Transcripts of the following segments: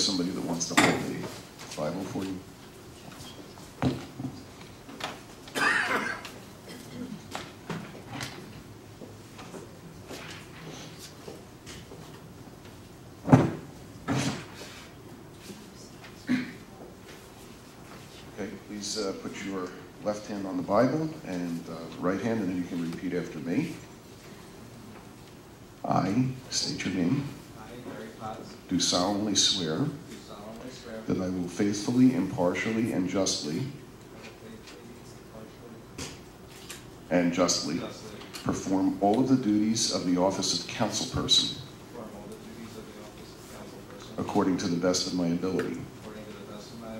ask somebody that wants to hold the Bible for you. Okay, please put your left hand on the Bible and right hand, and then you can repeat after me. I state your name. Do solemnly swear that I will faithfully, impartially, and justly perform all of the duties of the office of councilperson according to the best of my ability. I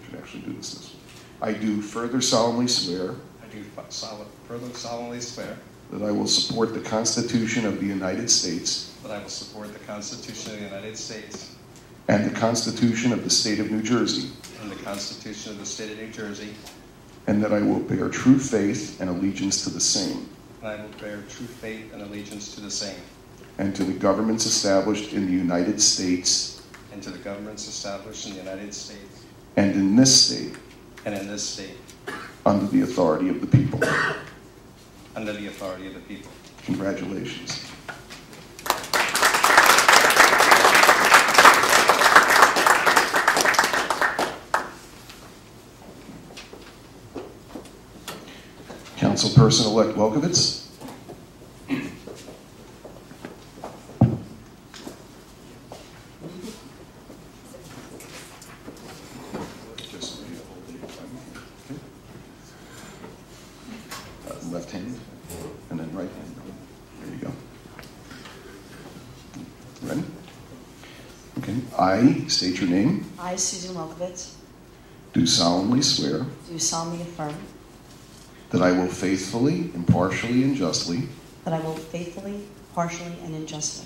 should actually do this way. I do further solemnly swear that I will support the Constitution of the United States and the Constitution of the State of New Jersey, and that I will bear true faith and allegiance to the same, and to the governments established in the United States and in this state under the authority of the people. Congratulations. Councilperson-elect Welkowitz. Left hand, and then right hand. There you go. Ready? Okay. I state your name. I, Susan Welkowitz, Do solemnly swear do solemnly affirm that I will faithfully, impartially, and justly that I will faithfully, partially, and justly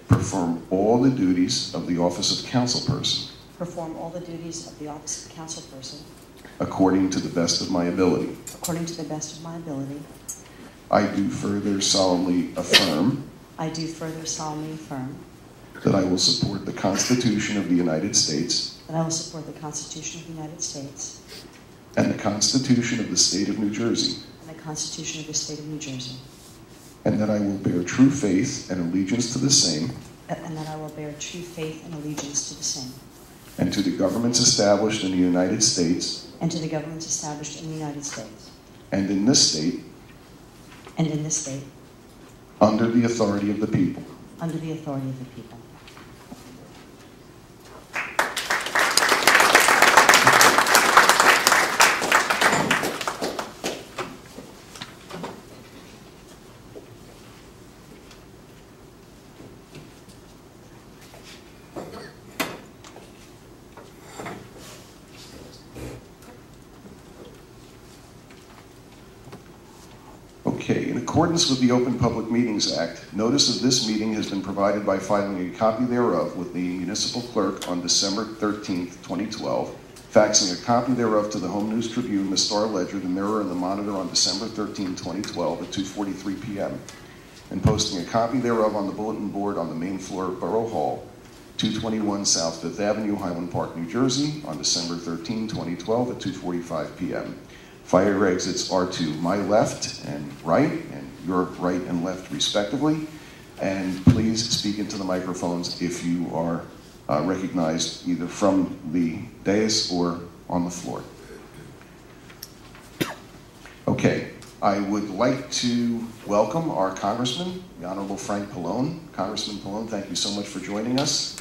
perform all the duties of the office of councilperson perform all the duties of the office of councilperson according to the best of my ability. according to the best of my ability. I do further solemnly affirm I do further solemnly affirm that I will support the Constitution of the United States that I will support the Constitution of the United States and the Constitution of the State of New Jersey, and the Constitution of the State of New Jersey, and that I will bear true faith and allegiance to the same and that I will bear true faith and allegiance to the same, and to the governments established in the United States and to the governments established in the United States and in this state under the authority of the people. under the authority of the people. Okay, in accordance with the Open Public Meetings Act, notice of this meeting has been provided by filing a copy thereof with the municipal clerk on December 13th, 2012, faxing a copy thereof to the Home News Tribune, the Star Ledger, the Mirror, and the Monitor on December 13, 2012 at 2:43 p.m., and posting a copy thereof on the bulletin board on the main floor of Borough Hall, 221 South Fifth Avenue, Highland Park, New Jersey, on December 13, 2012 at 2:45 p.m. Fire exits are to my left and right, and your right and left respectively. And please speak into the microphones if you are recognized either from the dais or on the floor. Okay, I would like to welcome our Congressman, the Honorable Frank Pallone. Congressman Pallone, thank you so much for joining us.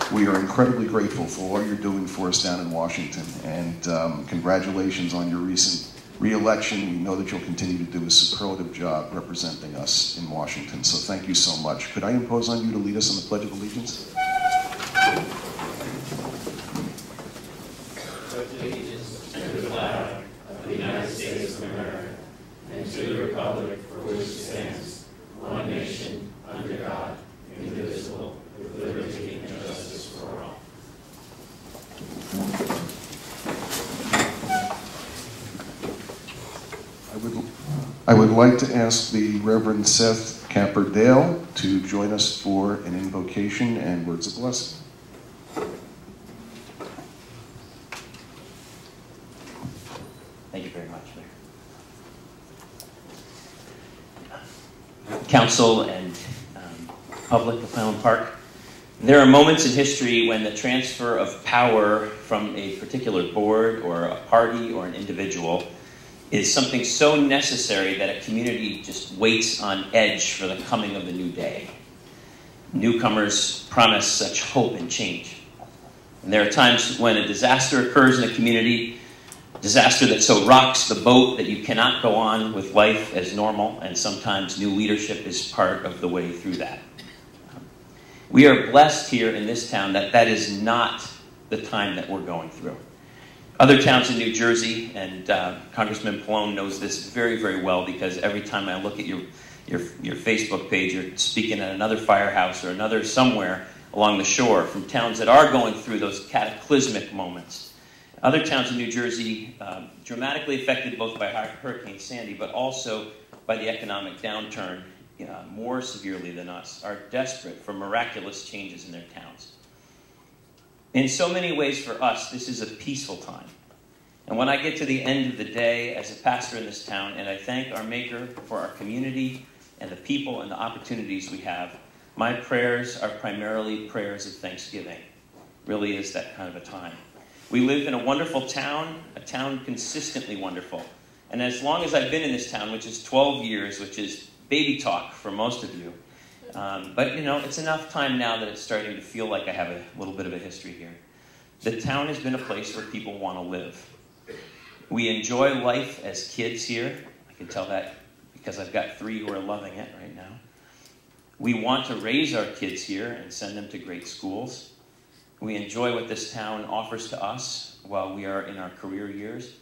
We are incredibly grateful for what you're doing for us down in Washington, and congratulations on your recent re-election. We know that you'll continue to do a superlative job representing us in Washington, so thank you so much. Could I impose on you to lead us in the Pledge of Allegiance? Pledge allegiance to the flag of the United States of America and to the republic for which it stands, one nation, under God, indivisible, with liberty and justice for all. I would like to ask the Reverend Seth Camper-Dale to join us for an invocation and words of blessing. Thank you very much, Mayor. Council and public of Highland Park, there are moments in history when the transfer of power from a particular board or a party or an individual is something so necessary that a community just waits on edge for the coming of the new day. Newcomers promise such hope and change. And there are times when a disaster occurs in a community, disaster that so rocks the boat that you cannot go on with life as normal, and sometimes new leadership is part of the way through that. We are blessed here in this town that that is not the time that we're going through. Other towns in New Jersey, and Congressman Pallone knows this very, very well, because every time I look at your Facebook page, you're speaking at another firehouse or another somewhere along the shore from towns that are going through those cataclysmic moments. Other towns in New Jersey, dramatically affected both by Hurricane Sandy, but also by the economic downturn, more severely than us, are desperate for miraculous changes in their towns. In so many ways for us, this is a peaceful time. And when I get to the end of the day as a pastor in this town, and I thank our Maker for our community and the people and the opportunities we have, my prayers are primarily prayers of thanksgiving. Really is that kind of a time. We live in a wonderful town, a town consistently wonderful. And as long as I've been in this town, which is 12 years, which is baby talk for most of you, but it's enough time now that it's starting to feel like I have a little bit of a history here. The town has been a place where people want to live. We enjoy life as kids here. I can tell that because I've got 3 who are loving it right now. We want to raise our kids here and send them to great schools. We enjoy what this town offers to us while we are in our career years.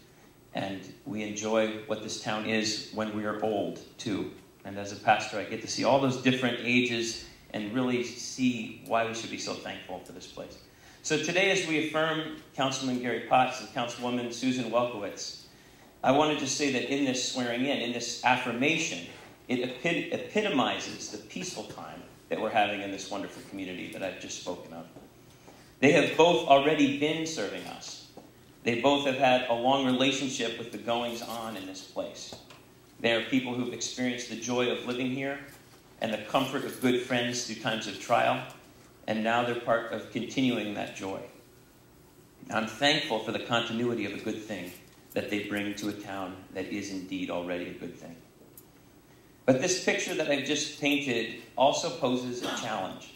And we enjoy what this town is when we are old, too. And as a pastor, I get to see all those different ages and really see why we should be so thankful for this place. So today, as we affirm Councilman Gary Potts and Councilwoman Susan Welkowitz, I want to just say that in this swearing in this affirmation, it epitomizes the peaceful time that we're having in this wonderful community that I've just spoken of. They have both already been serving us. They both have had a long relationship with the goings-on in this place. They are people who've experienced the joy of living here and the comfort of good friends through times of trial, and now they're part of continuing that joy. I'm thankful for the continuity of a good thing that they bring to a town that is indeed already a good thing. But this picture that I've just painted also poses a challenge.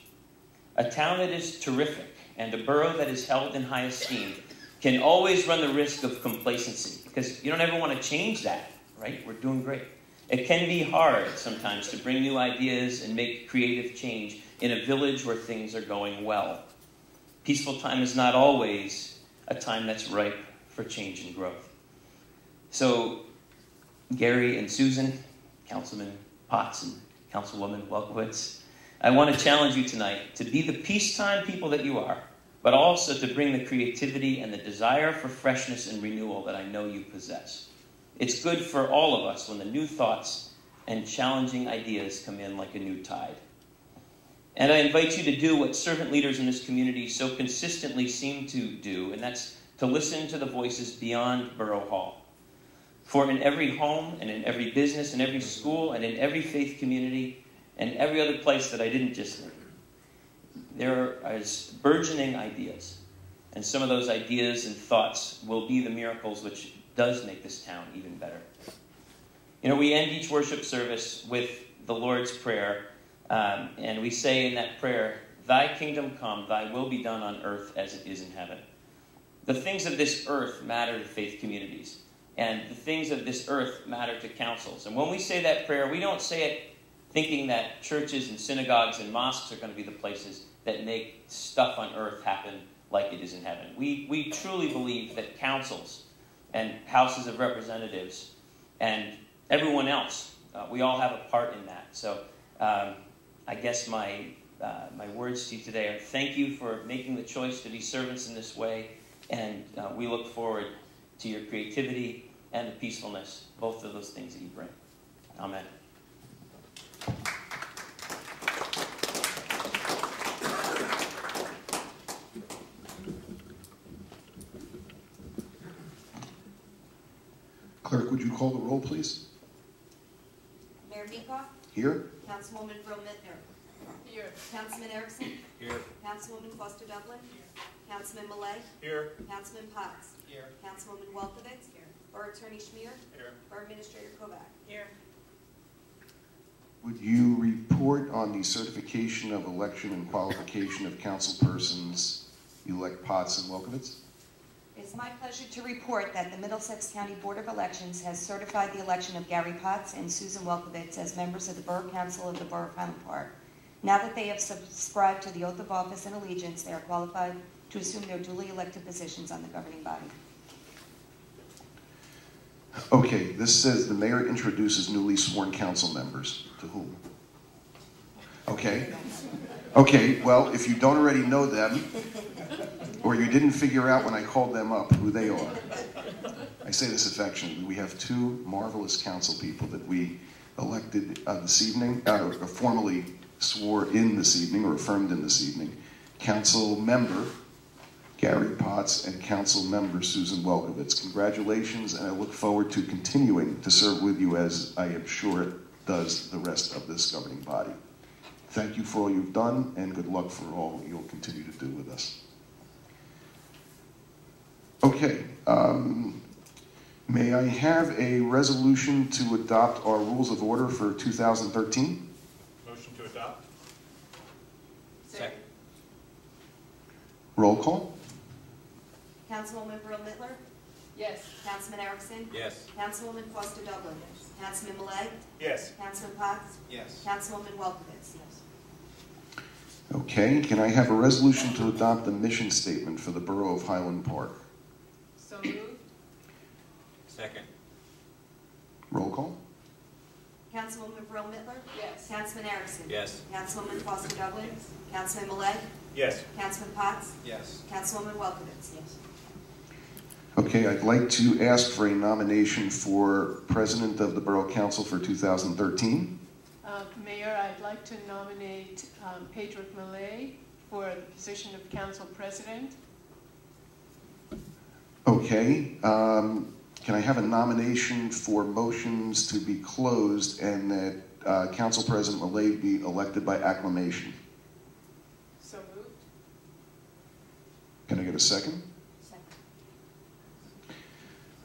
A town that is terrific and a borough that is held in high esteem can always run the risk of complacency, because you don't ever want to change that, right? We're doing great. It can be hard sometimes to bring new ideas and make creative change in a village where things are going well. Peaceful time is not always a time that's ripe for change and growth. So, Gary and Susan, Councilman Potts and Councilwoman Welkowitz, I want to challenge you tonight to be the peacetime people that you are, but also to bring the creativity and the desire for freshness and renewal that I know you possess. It's good for all of us when the new thoughts and challenging ideas come in like a new tide. And I invite you to do what servant leaders in this community so consistently seem to do, and that's to listen to the voices beyond Borough Hall. For in every home and in every business and every school and in every faith community and every other place that I didn't just name, there are burgeoning ideas. And some of those ideas and thoughts will be the miracles which does make this town even better. We end each worship service with the Lord's Prayer, and we say in that prayer, "Thy kingdom come, thy will be done on earth as it is in heaven." The things of this earth matter to faith communities, and the things of this earth matter to councils. And when we say that prayer, we don't say it thinking that churches and synagogues and mosques are going to be the places that make stuff on earth happen like it is in heaven. We truly believe that councils and houses of representatives and everyone else, we all have a part in that. So I guess my words to you today are thank you for making the choice to be servants in this way, and we look forward to your creativity and the peacefulness, both of those things that you bring. Amen. Clerk, would you call the roll, please? Mayor Meekoff, Here? Councilwoman Brill-Mittner, Here. Councilman Erickson, Here. Councilwoman Foster Dublin, Councilman Malay, Here. Councilman Potts, Here. Councilwoman Welkowitz, Borough Attorney Schmier, Here. Borough Administrator Kovac. Here. Would you report on the certification of election and qualification of councilpersons-elect Potts and Welkowitz? It is my pleasure to report that the Middlesex County Board of Elections has certified the election of Gary Potts and Susan Welkowitz as members of the Borough Council of the Borough of Highland Park. Now that they have subscribed to the oath of office and allegiance, they are qualified to assume their duly elected positions on the governing body. Okay, this says the mayor introduces newly sworn council members. To whom? Okay. Okay, well, if you don't already know them, or you didn't figure out when I called them up who they are, I say this affectionately. We have two marvelous council people that we elected this evening, or formally swore in this evening, or affirmed in this evening. Council member Gary Potts and Council Member Susan Welkowitz. Congratulations, and I look forward to continuing to serve with you, as I am sure it does the rest of this governing body. Thank you for all you've done, and good luck for all you'll continue to do with us. Okay, may I have a resolution to adopt our rules of order for 2013? Motion to adopt. Second. Roll call. Councilwoman Brill-Mittner, Yes. Councilman Erickson, Yes. Councilwoman Foster Dublin, Councilman Malay, Yes. Councilman Potts, Yes. Councilwoman Welkowitz. Okay, can I have a resolution to adopt the mission statement for the Borough of Highland Park? So moved. Second. Roll call. Councilwoman Brill-Mittner, Yes. Councilman Erickson, Yes. Councilwoman Foster Dublin, Councilman Malay, Yes. Councilman Potts, Yes. Councilwoman Welkowitz. Okay, I'd like to ask for a nomination for President of the Borough Council for 2013. Mayor, I'd like to nominate Pedro Malay for the position of Council President. Okay, can I have a nomination for motions to be closed and that Council President Malay be elected by acclamation? So moved. Can I get a second? Second.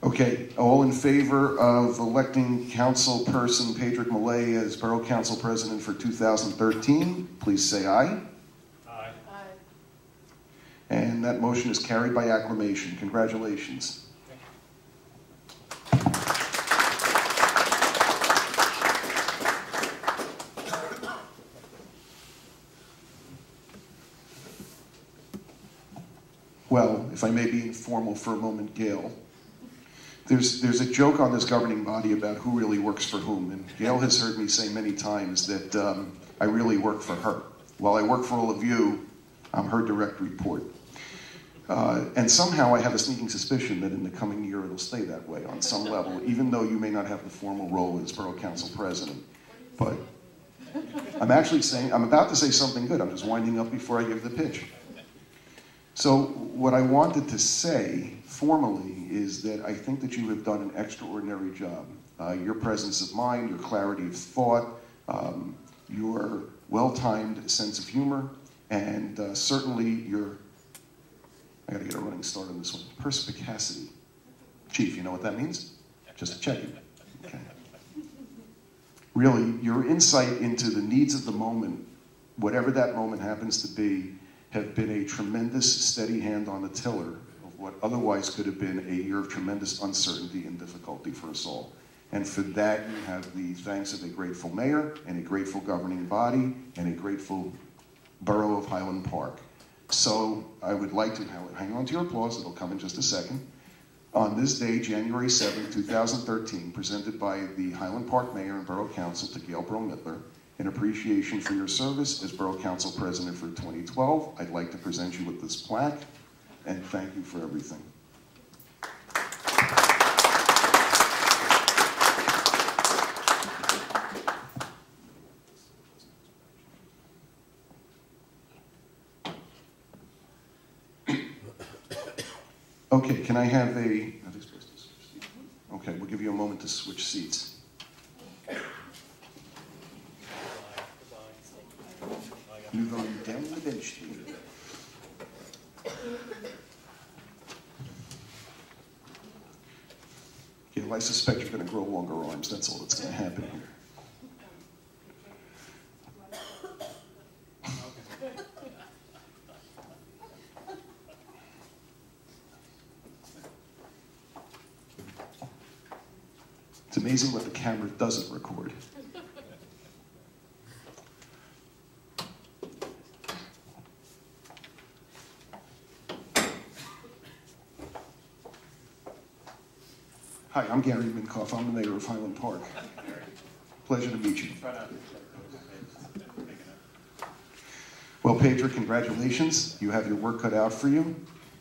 Okay, all in favor of electing Councilperson Pedro Malay as Borough Council President for 2013, please say aye. Aye. Aye. And that motion is carried by acclamation. Congratulations. Well, if I may be informal for a moment, Gail, there's a joke on this governing body about who really works for whom, and Gail has heard me say many times that I really work for her. While I work for all of you, I'm her direct report. And somehow I have a sneaking suspicion that in the coming year it'll stay that way on some level, even though you may not have the formal role as Borough Council President. But I'm about to say something good. I'm just winding up before I give the pitch. So what I wanted to say formally is that I think that you have done an extraordinary job. Your presence of mind, your clarity of thought, your well-timed sense of humor, and certainly your, I gotta get a running start on this one, perspicacity. Chief, you know what that means? Just checking. Okay. Really, your insight into the needs of the moment, whatever that moment happens to be, have been a tremendous steady hand on the tiller of what otherwise could have been a year of tremendous uncertainty and difficulty for us all. And for that, you have the thanks of a grateful mayor and a grateful governing body and a grateful Borough of Highland Park. So I would like to, hang on to your applause, it'll come in just a second. On this day, January 7th, 2013, presented by the Highland Park Mayor and Borough Council to Gail Brill-Mittner, in appreciation for your service as Borough Council President for 2012, I'd like to present you with this plaque, and thank you for everything. Okay, can I have a, are they supposed to, okay, we'll give give you a moment to switch seats. Nu going down the bench, Steve. Okay, well, I suspect you're going to grow longer arms. That's all that's going to happen here. It's amazing what the camera doesn't record. Hi, I'm Gary Minkoff. I'm the mayor of Highland Park. Pleasure to meet you. Well, Pedro, congratulations. You have your work cut out for you.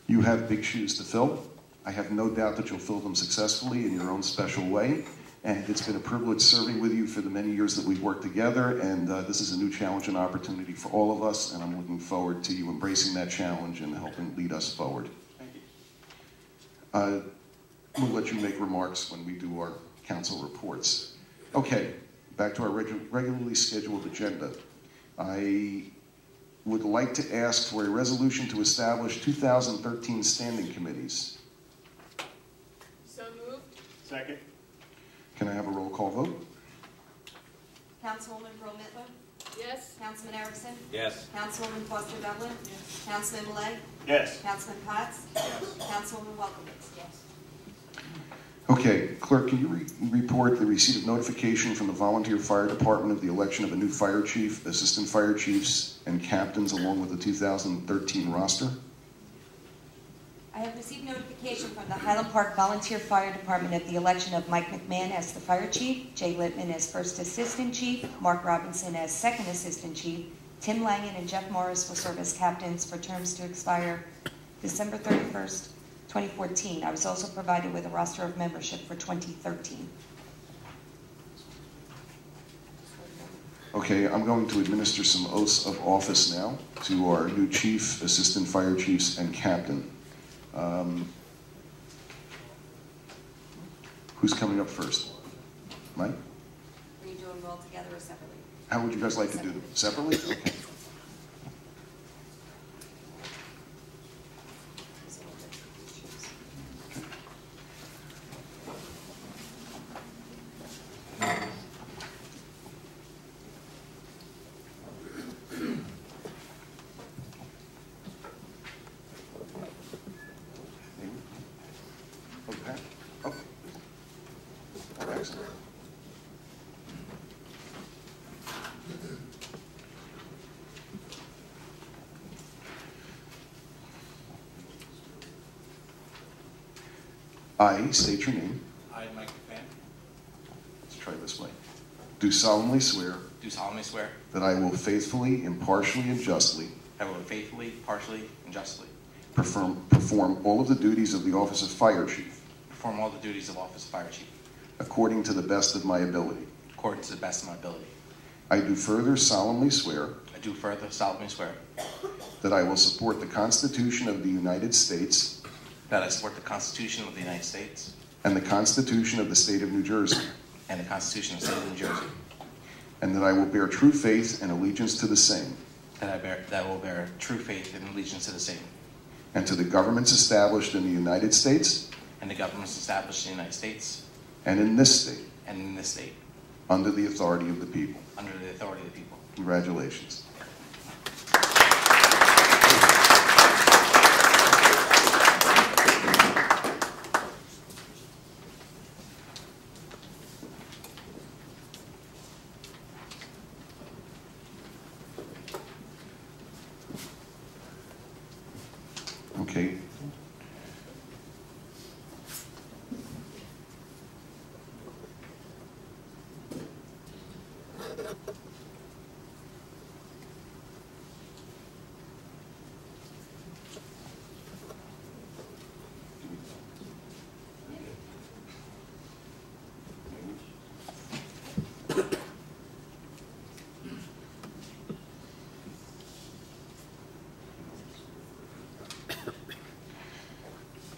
You have big shoes to fill. I have no doubt that you'll fill them successfully in your own special way. And it's been a privilege serving with you for the many years that we've worked together. And this is a new challenge and opportunity for all of us. And I'm looking forward to you embracing that challenge and helping lead us forward. Thank you. We'll let you make remarks when we do our council reports. Okay, back to our regularly scheduled agenda. I would like to ask for a resolution to establish 2013 standing committees. So moved. Second. Can I have a roll call vote? Councilwoman Pearl Mittler? Yes. Councilman Erickson? Yes. Councilwoman Foster Dublin? Yes. Councilman Malay? Yes. Councilman Potts? Yes. Councilwoman Welkowitz? Yes. Okay, clerk, can you report the receipt of notification from the volunteer fire department of the election of a new fire chief, assistant fire chiefs, and captains along with the 2013 roster? I have received notification from the Highland Park Volunteer Fire Department of the election of Mike McMahon as the fire chief, Jay Littman as first assistant chief, Mark Robinson as second assistant chief, Tim Langen and Jeff Morris will serve as captains for terms to expire December 31st, 2014. I was also provided with a roster of membership for 2013. Okay, I'm going to administer some oaths of office now to our new chief, assistant fire chiefs, and captain. Who's coming up first? Mike? Are you doing them all together or separately? How would you guys like to do them? Separately? Okay. Okay. Oh. Excellent. I state your name. I, Mike McMahon, Let's try this way. Do solemnly swear do solemnly swear that I will faithfully, impartially, and justly that I will faithfully, partially, and justly perform all of the duties of the office of fire chief perform all the duties of office of fire chief according to the best of my ability. according to the best of my ability. I do further solemnly swear I do further solemnly swear that I will support the Constitution of the United States that I support the Constitution of the United States and the Constitution of the State of New Jersey, and the Constitution of the State of New Jersey, and that I will bear true faith and allegiance to the same, that I will bear true faith and allegiance to the same, and to the governments established in the United States and the governments established in the United States and in this state, and in this state, under the authority of the people. under the authority of the people. Congratulations. Okay.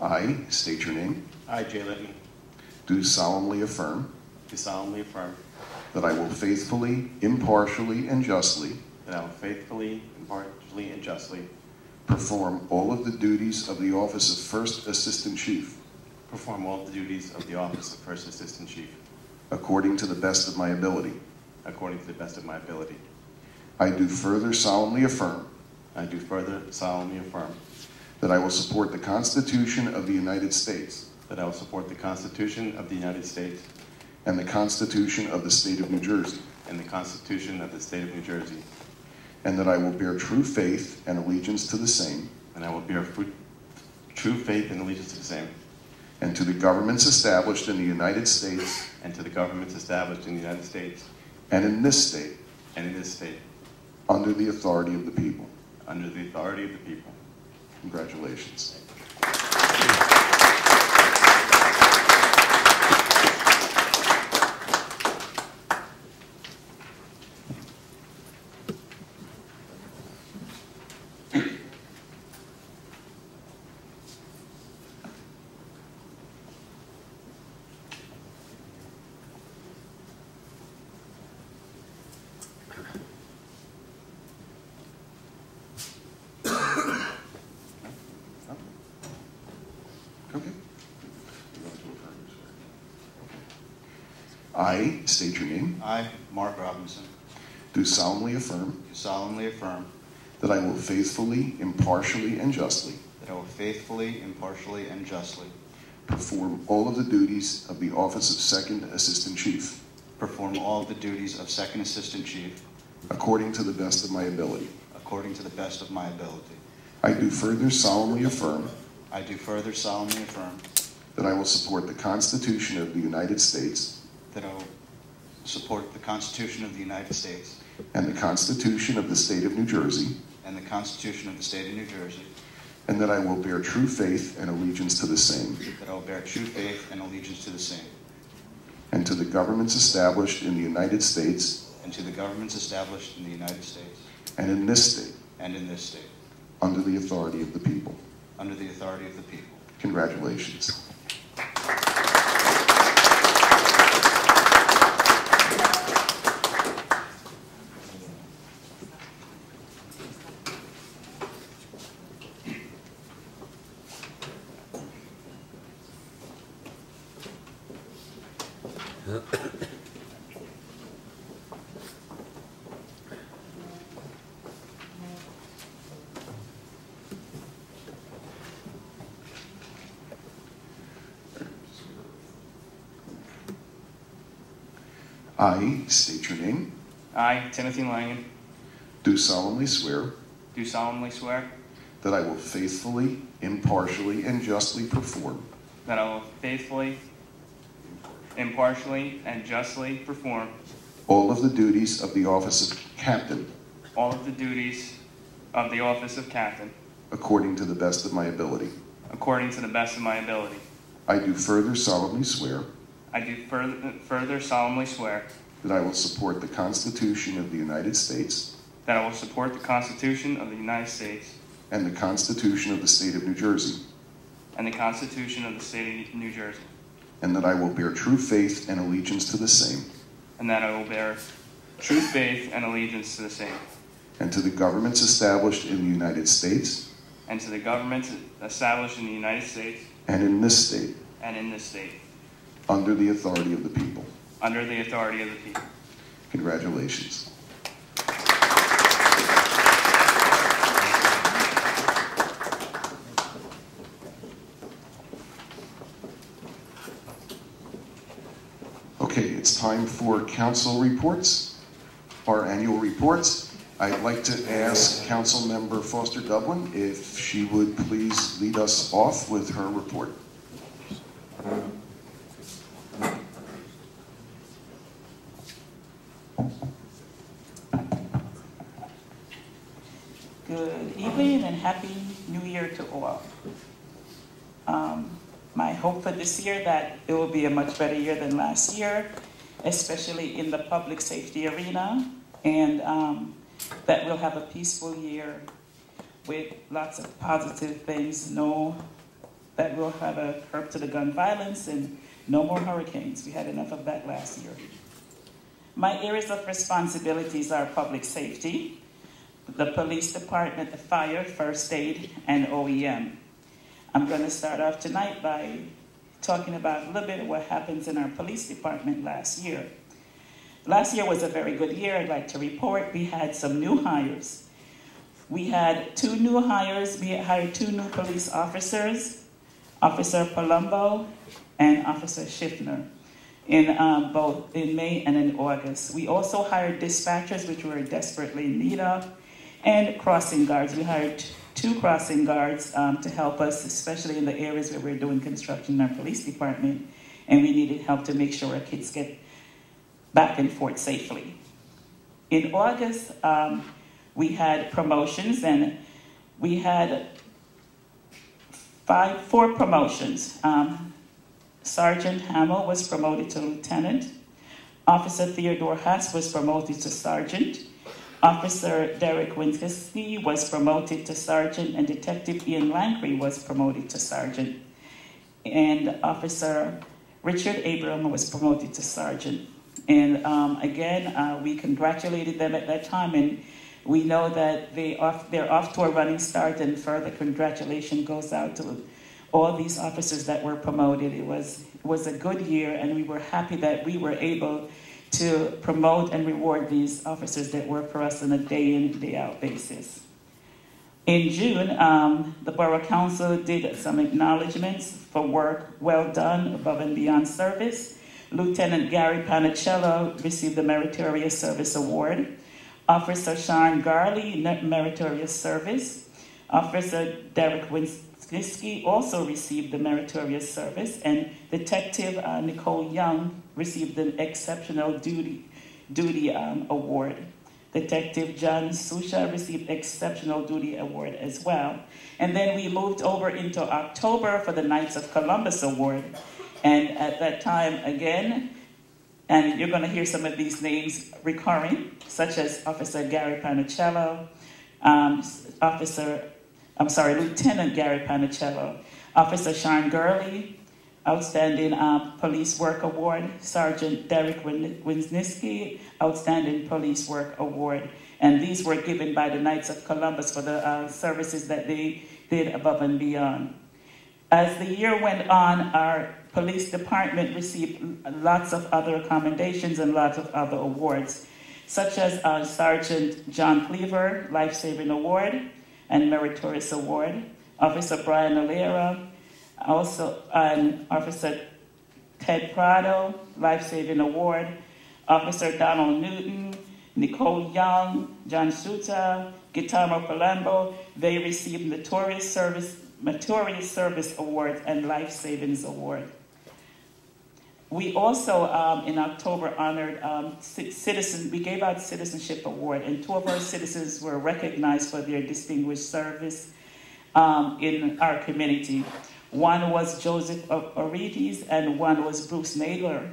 I state your name. I, Jay Littman, do solemnly affirm do solemnly affirm that I will faithfully, impartially, and justly that I will faithfully, impartially, and justly perform all of the duties of the office of First Assistant Chief perform all the duties of the office of First Assistant Chief according to the best of my ability. according to the best of my ability. I do further solemnly affirm I do further solemnly affirm that I will support the Constitution of the United States that I will support the Constitution of the United States and the Constitution of the State of New Jersey, and the Constitution of the State of New Jersey, and that I will bear true faith and allegiance to the same and I will bear true faith and allegiance to the same, and to the governments established in the United States and to the governments established in the United States and in this state and in this state, under the authority of the people. under the authority of the people. Congratulations. Okay. I state your name, I, Mark Robinson, do solemnly affirm do solemnly affirm that I will faithfully, impartially, and justly that I will faithfully, impartially, and justly perform all of the duties of the office of Second Assistant Chief perform all the duties of Second Assistant Chief according to the best of my ability. according to the best of my ability. I do further solemnly affirm I do further solemnly affirm that I will support the Constitution of the United States that I will support the Constitution of the United States and the Constitution of the State of New Jersey, and the Constitution of the State of New Jersey, and that I will bear true faith and allegiance to the same, that I will bear true faith and allegiance to the same, and to the governments established in the United States and to the governments established in the United States and in this state, and in this state, under the authority of the people. under the authority of the people. Congratulations. I state your name, I, Timothy Langen, do solemnly swear do solemnly swear that I will faithfully, impartially, and justly perform that I will faithfully, impartially, and justly perform all of the duties of the office of Captain all of the duties of the office of Captain according to the best of my ability. according to the best of my ability. I do further solemnly swear I do further solemnly swear that I will support the Constitution of the United States that I will support the Constitution of the United States and the Constitution of the State of New Jersey, and the Constitution of the State of New Jersey, and that I will bear true faith and allegiance to the same, and that I will bear true faith and allegiance to the same, and to the governments established in the United States and to the governments established in the United States and in this state, and in this state, under the authority of the people. under the authority of the people. Congratulations. Okay, it's time for council reports, our annual reports. I'd like to ask Councilmember Foster Dublin if she would please lead us off with her report. Good evening and Happy New Year to all. My hope for this year that it will be a much better year than last year, especially in the public safety arena, and that we'll have a peaceful year with lots of positive things. Know that we'll have a curb to the gun violence and No more hurricanes. We had enough of that last year. My areas of responsibilities are public safety, the police department, the fire, first aid, and OEM. I'm going to start off tonight by talking about a little bit of what happens in our police department last year. Last year was a very good year. I'd like to report we had some new hires. We had 2 new hires. We hired 2 new police officers, Officer Palumbo and Officer Schiffner, both in May and in August. We also hired dispatchers, which we were desperately in need of, and crossing guards. We hired 2 crossing guards to help us, especially in the areas where we're doing construction in our police department, and we needed help to make sure our kids get back and forth safely. In August, we had promotions, and we had 4 promotions. Sergeant Hamill was promoted to lieutenant. Officer Theodore Haas was promoted to sergeant. Officer Derek Winskiski was promoted to sergeant, and Detective Ian Lankry was promoted to sergeant. And Officer Richard Abram was promoted to sergeant. And again, we congratulated them at that time, and we know that they're off to a running start, and further congratulations goes out to all these officers that were promoted. It was a good year, and we were happy that we were able to promote and reward these officers that work for us on a day-in, day-out basis. In June, the Borough Council did some acknowledgements for work well done above and beyond service. Lieutenant Gary Panicello received the Meritorious Service Award. Officer Sean Garley, Meritorious Service. Officer Derek Winskiski also received the Meritorious Service, and Detective Nicole Young received the Exceptional Duty Award. Detective John Susha received Exceptional Duty Award as well. And then we moved over into October for the Knights of Columbus Award. And at that time, again, and you're going to hear some of these names recurring, such as Officer Gary Panicello, Lieutenant Gary Panicello, Officer Sean Gurley, Outstanding Police Work Award, Sergeant Derek Wisniewski, Outstanding Police Work Award. And these were given by the Knights of Columbus for the services that they did above and beyond. As the year went on, our police department received lots of other commendations and lots of other awards, such as Sergeant John Cleaver, Life Saving Award and Meritorious Award, Officer Brian Alera, also Officer Ted Prado, Life Saving Award, Officer Donald Newton, Nicole Young, John Suta, Guillermo Palambo. They received Meritorious Service Award and Life Savings Award. We also, in October, honored citizens. We gave out Citizenship Award, and 2 of our citizens were recognized for their distinguished service in our community. One was Joseph Orides, and one was Bruce Naylor.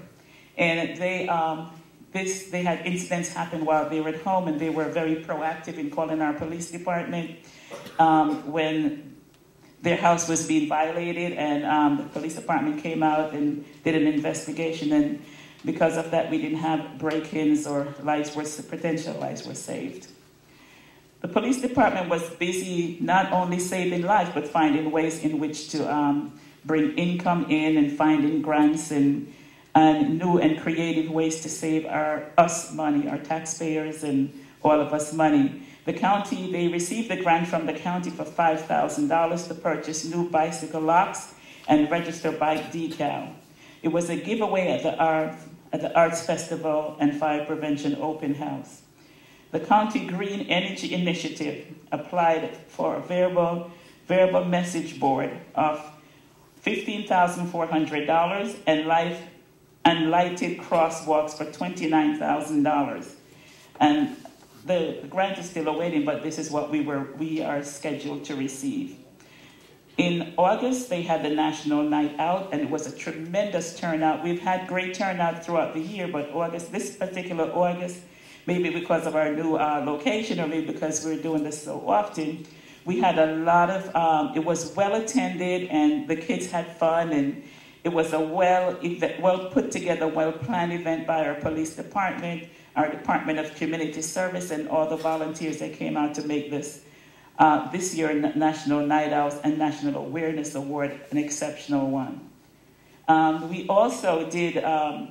And they had incidents happen while they were at home, and they were very proactive in calling our police department when their house was being violated, and the police department came out and did an investigation, and because of that, we didn't have break-ins or potential lives were saved. The police department was busy not only saving lives, but finding ways in which to bring income in and finding grants and new and creative ways to save us money, our taxpayers and all of us money. The county, they received a grant from the county for $5,000 to purchase new bicycle locks and register bike decal. It was a giveaway at the Arts Festival and Fire Prevention Open House. The County Green Energy Initiative applied for a variable message board of $15,400 and lighted crosswalks for $29,000. And the grant is still awaiting, but this is what we are scheduled to receive. In August, they had the National Night Out, and it was a tremendous turnout. We've had great turnout throughout the year, but this particular August, maybe because of our new location, or maybe because we're doing this so often, we had a lot of, it was well attended, and the kids had fun, and It was a well put together, well-planned event by our police department, our Department of Community Service, and all the volunteers that came out to make this year National Night Owls and National Awareness Award an exceptional one. We also did our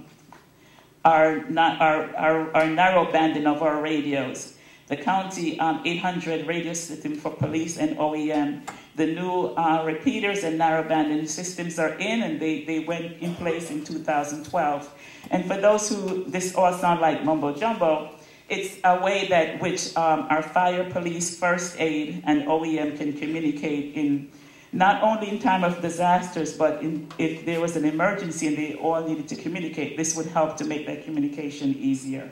narrow banding of our radios. The county 800 radio system for police and OEM. The new repeaters and narrow banding systems are in, and they went in place in 2012. And for those who this all sound like mumbo jumbo, it's a way that which our fire, police, first aid, and OEM can communicate in not only in time of disasters, but if there was an emergency and they all needed to communicate, this would help to make that communication easier.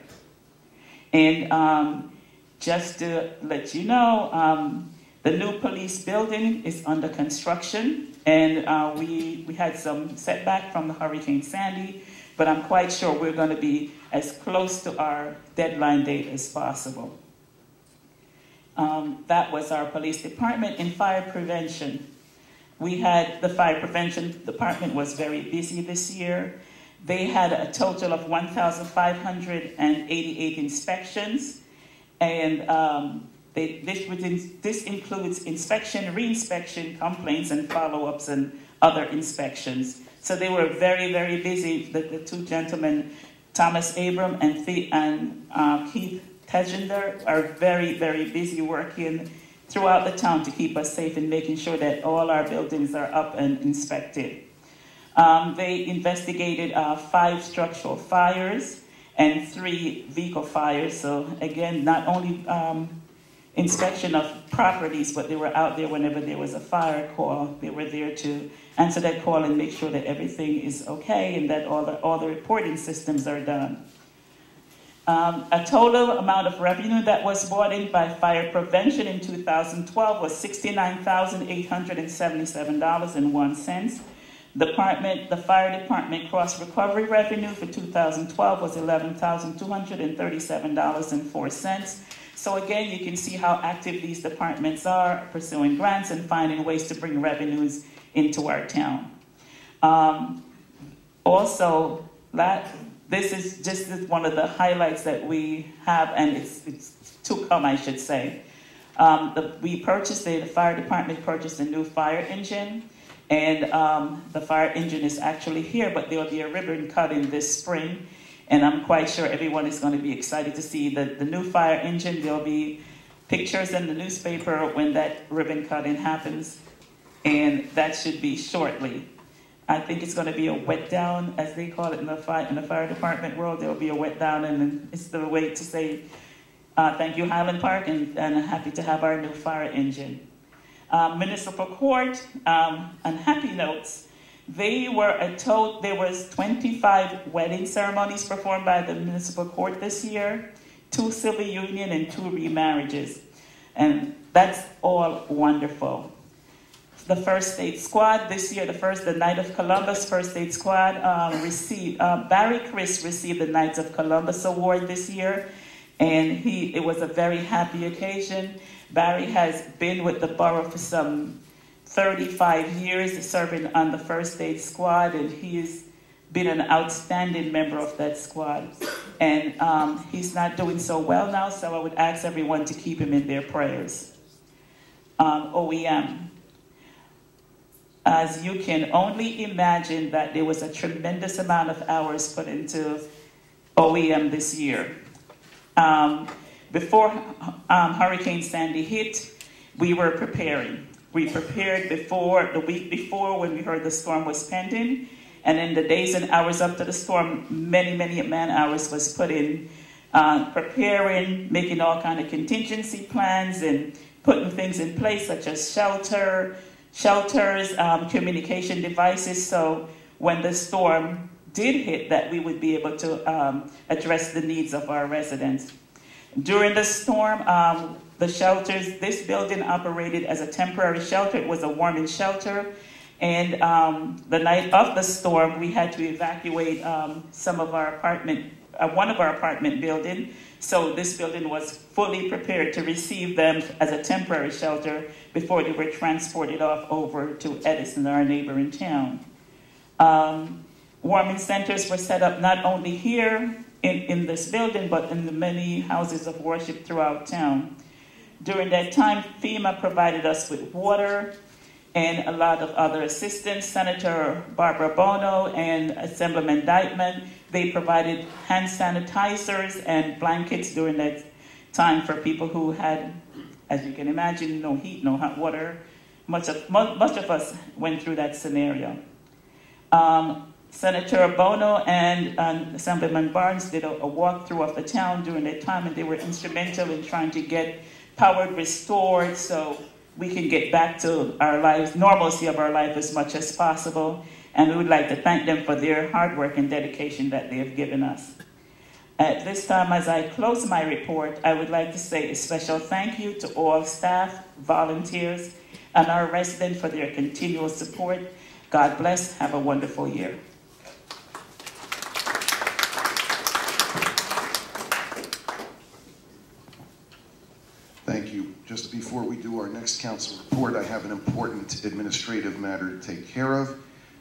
And just to let you know, the new police building is under construction, and we had some setback from the Hurricane Sandy, but I'm quite sure we're going to be as close to our deadline date as possible. That was our police department. In fire prevention, we had the fire prevention department was very busy this year. They had a total of 1,588 inspections, and this includes inspection, reinspection, complaints, and follow-ups, and other inspections. So they were very, very busy. The two gentlemen, Thomas Abram and Keith Tejender, are very, very busy working throughout the town to keep us safe and making sure that all our buildings are up and inspected. They investigated 5 structural fires and 3 vehicle fires. So again, not only inspection of properties, but they were out there whenever there was a fire call. They were there to answer that call and make sure that everything is okay and that all the reporting systems are done. A total amount of revenue that was brought in by fire prevention in 2012 was $69,877.01. The fire department cross recovery revenue for 2012 was $11,237.04. So again, you can see how active these departments are pursuing grants and finding ways to bring revenues into our town. Also, this is just one of the highlights that we have, and it's to come, I should say. The fire department purchased a new fire engine, and the fire engine is actually here, but there'll be a ribbon cutting this spring. And I'm quite sure everyone is going to be excited to see the new fire engine. There'll be pictures in the newspaper when that ribbon cutting happens. And that should be shortly. I think it's going to be a wet down, as they call it in the fire department world. There'll be a wet down, and it's the way to say thank you, Highland Park, and happy to have our new fire engine. Municipal court, on happy notes, there was 25 wedding ceremonies performed by the municipal court this year, 2 civil union and 2 remarriages. And that's all wonderful. The First State Squad this year, the Knight of Columbus First State Squad Barry Chris received the Knights of Columbus Award this year, and it was a very happy occasion. Barry has been with the borough for some 35 years serving on the First State Squad, and he's been an outstanding member of that squad. And he's not doing so well now, so I would ask everyone to keep him in their prayers. OEM. As you can only imagine, that there was a tremendous amount of hours put into OEM this year. Before Hurricane Sandy hit, we were preparing. We prepared the week before when we heard the storm was pending. And in the days and hours up to the storm, many, many man hours was put in preparing, making all kinds of contingency plans and putting things in place such as shelters, communication devices. So when the storm did hit, that we would be able to address the needs of our residents. During the storm, the shelters, this building operated as a temporary shelter. It was a warming shelter. And the night of the storm, we had to evacuate one of our apartment buildings. So this building was fully prepared to receive them as a temporary shelter before they were transported off over to Edison, our neighboring town. Warming centers were set up not only here in this building, but in the many houses of worship throughout town. During that time, FEMA provided us with water and a lot of other assistance. Senator Barbara Bono and Assemblyman Dykeman, they provided hand sanitizers and blankets during that time for people who had, as you can imagine, no heat, no hot water. Much of us went through that scenario. Senator Bono and Assemblyman Barnes did a walkthrough of the town during that time, and they were instrumental in trying to get power restored so we can get back to our lives, normalcy of our life as much as possible. And we would like to thank them for their hard work and dedication that they have given us. At this time, as I close my report, I would like to say a special thank you to all staff, volunteers, and our residents for their continual support. God bless. Have a wonderful year. Thank you. Just before we do our next council report, I have an important administrative matter to take care of.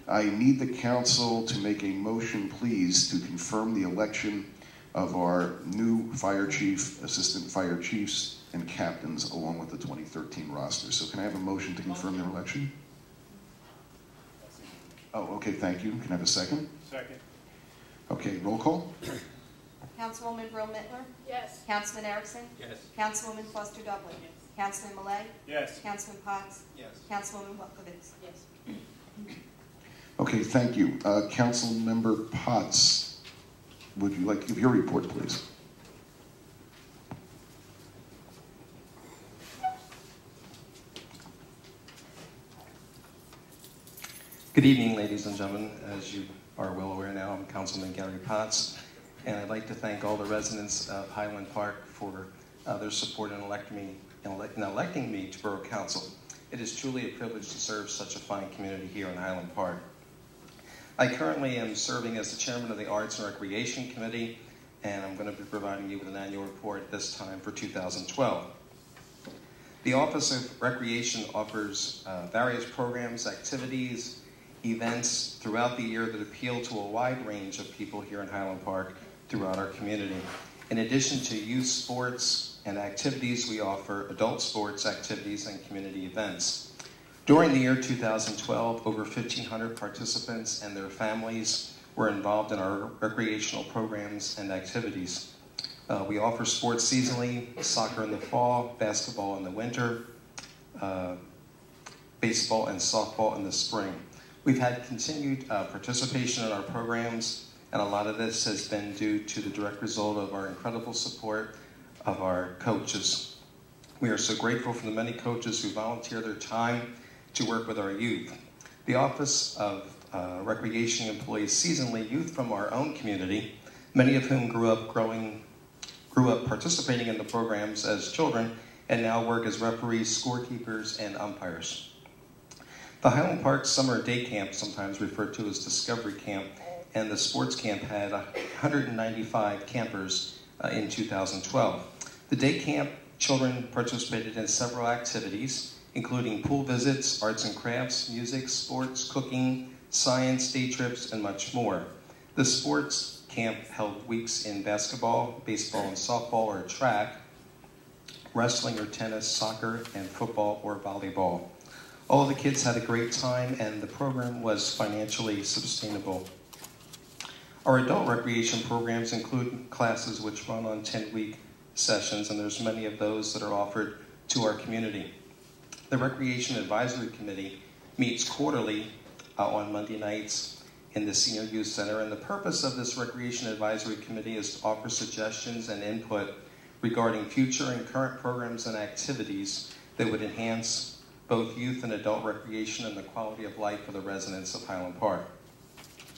I need the council to make a motion, please, to confirm the election of our new fire chief, assistant fire chiefs, and captains, along with the 2013 roster. So can I have a motion to confirm their election? Oh, okay, thank you. Can I have a second? Second. Okay, roll call. Councilwoman Brill Mittler? Yes. Councilman Erickson? Yes. Councilwoman Foster Dublin? Yes. Councilman Millay? Yes. Councilman Potts? Yes. Councilwoman Welkowitz? Yes. Okay, thank you. Councilmember Potts, would you like to give your report, please? Good evening, ladies and gentlemen. As you are well aware now, I'm Councilman Gary Potts, and I'd like to thank all the residents of Highland Park for their support in electing me to Borough Council. It is truly a privilege to serve such a fine community here in Highland Park. I currently am serving as the chairman of the Arts and Recreation Committee, and I'm going to be providing you with an annual report this time for 2012. The Office of Recreation offers various programs, activities, events throughout the year that appeal to a wide range of people here in Highland Park throughout our community. In addition to youth sports and activities, we offer adult sports activities and community events. During the year 2012, over 1,500 participants and their families were involved in our recreational programs and activities. We offer sports seasonally, soccer in the fall, basketball in the winter, baseball and softball in the spring. We've had continued participation in our programs, and a lot of this has been due to the direct result of our incredible support of our coaches. We are so grateful for the many coaches who volunteer their time to work with our youth. The Office of Recreation employs seasonally youth from our own community, many of whom grew up participating in the programs as children and now work as referees, scorekeepers, and umpires. The Highland Park Summer Day Camp, sometimes referred to as Discovery Camp, and the sports camp had 195 campers in 2012. The day camp children participated in several activities, including pool visits, arts and crafts, music, sports, cooking, science, day trips, and much more. The sports camp held weeks in basketball, baseball and softball or track, wrestling or tennis, soccer, and football or volleyball. All of the kids had a great time, and the program was financially sustainable. Our adult recreation programs include classes which run on 10-week sessions, and there's many of those that are offered to our community. The Recreation Advisory Committee meets quarterly on Monday nights in the Senior Youth Center, and the purpose of this Recreation Advisory Committee is to offer suggestions and input regarding future and current programs and activities that would enhance both youth and adult recreation and the quality of life for the residents of Highland Park.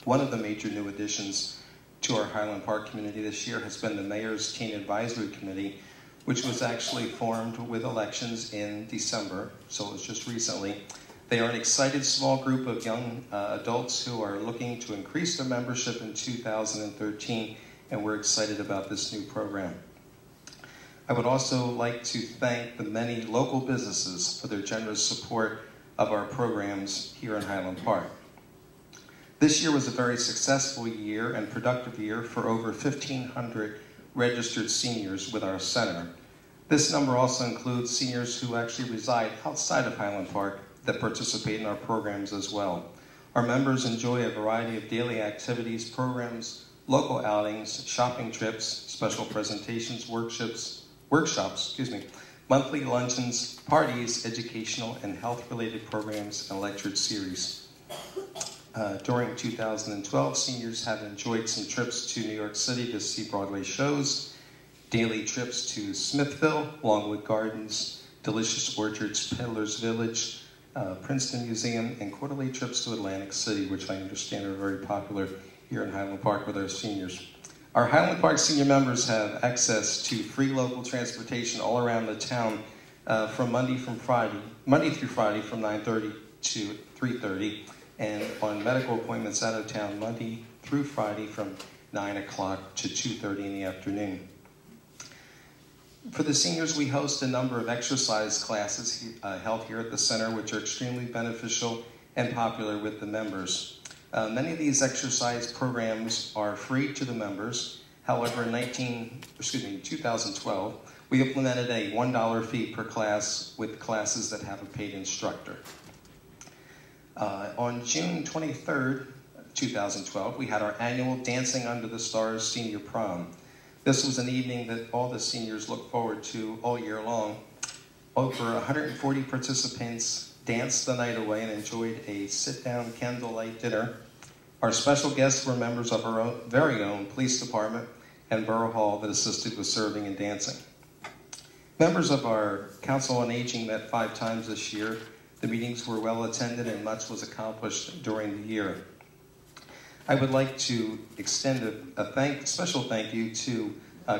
One of the major new additions to our Highland Park community this year has been the Mayor's Teen Advisory Committee, which was actually formed with elections in December, so it was just recently. They are an excited small group of young adults who are looking to increase their membership in 2013, and we're excited about this new program. I would also like to thank the many local businesses for their generous support of our programs here in Highland Park. This year was a very successful year and productive year for over 1,500 registered seniors with our center. This number also includes seniors who actually reside outside of Highland Park that participate in our programs as well. Our members enjoy a variety of daily activities, programs, local outings, shopping trips, special presentations, workshops, monthly luncheons, parties, educational and health-related programs, and lecture series. During 2012, seniors have enjoyed some trips to New York City to see Broadway shows, daily trips to Smithville, Longwood Gardens, Delicious Orchards, Peddler's Village, Princeton Museum, and quarterly trips to Atlantic City, which I understand are very popular here in Highland Park with our seniors. Our Highland Park senior members have access to free local transportation all around the town from Monday through Friday from 9:30 to 3:30, and on medical appointments out of town Monday through Friday from 9 o'clock to 2:30 in the afternoon. For the seniors, we host a number of exercise classes held here at the center, which are extremely beneficial and popular with the members. Many of these exercise programs are free to the members. However, in 2012, we implemented a $1 fee per class with classes that have a paid instructor. On June 23rd, 2012, we had our annual Dancing Under the Stars Senior Prom. This was an evening that all the seniors look forward to all year long. Over 140 participants danced the night away and enjoyed a sit-down candlelight dinner. Our special guests were members of our very own police department and Borough Hall that assisted with serving and dancing. Members of our Council on Aging met 5 times this year. The meetings were well attended and much was accomplished during the year. I would like to extend a special thank you to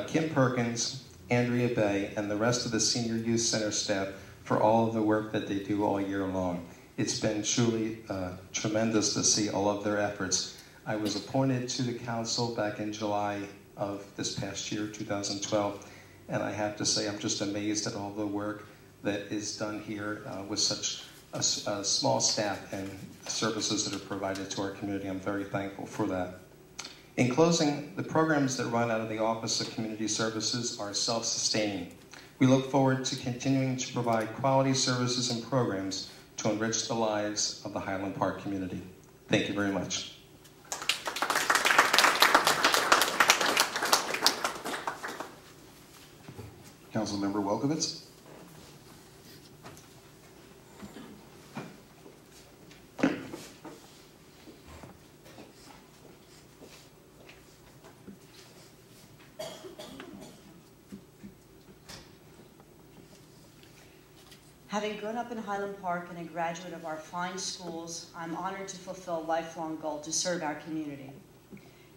Kim Perkins, Andrea Bay, and the rest of the Senior Youth Center staff for all of the work that they do all year long. It's been truly tremendous to see all of their efforts. I was appointed to the council back in July of this past year, 2012, and I have to say I'm just amazed at all the work that is done here with such a small staff and services that are provided to our community. I'm very thankful for that. In closing, the programs that run out of the Office of Community Services are self-sustaining. We look forward to continuing to provide quality services and programs to enrich the lives of the Highland Park community. Thank you very much. Councilmember Welkowitz. Having grown up in Highland Park and a graduate of our fine schools, I'm honored to fulfill a lifelong goal to serve our community.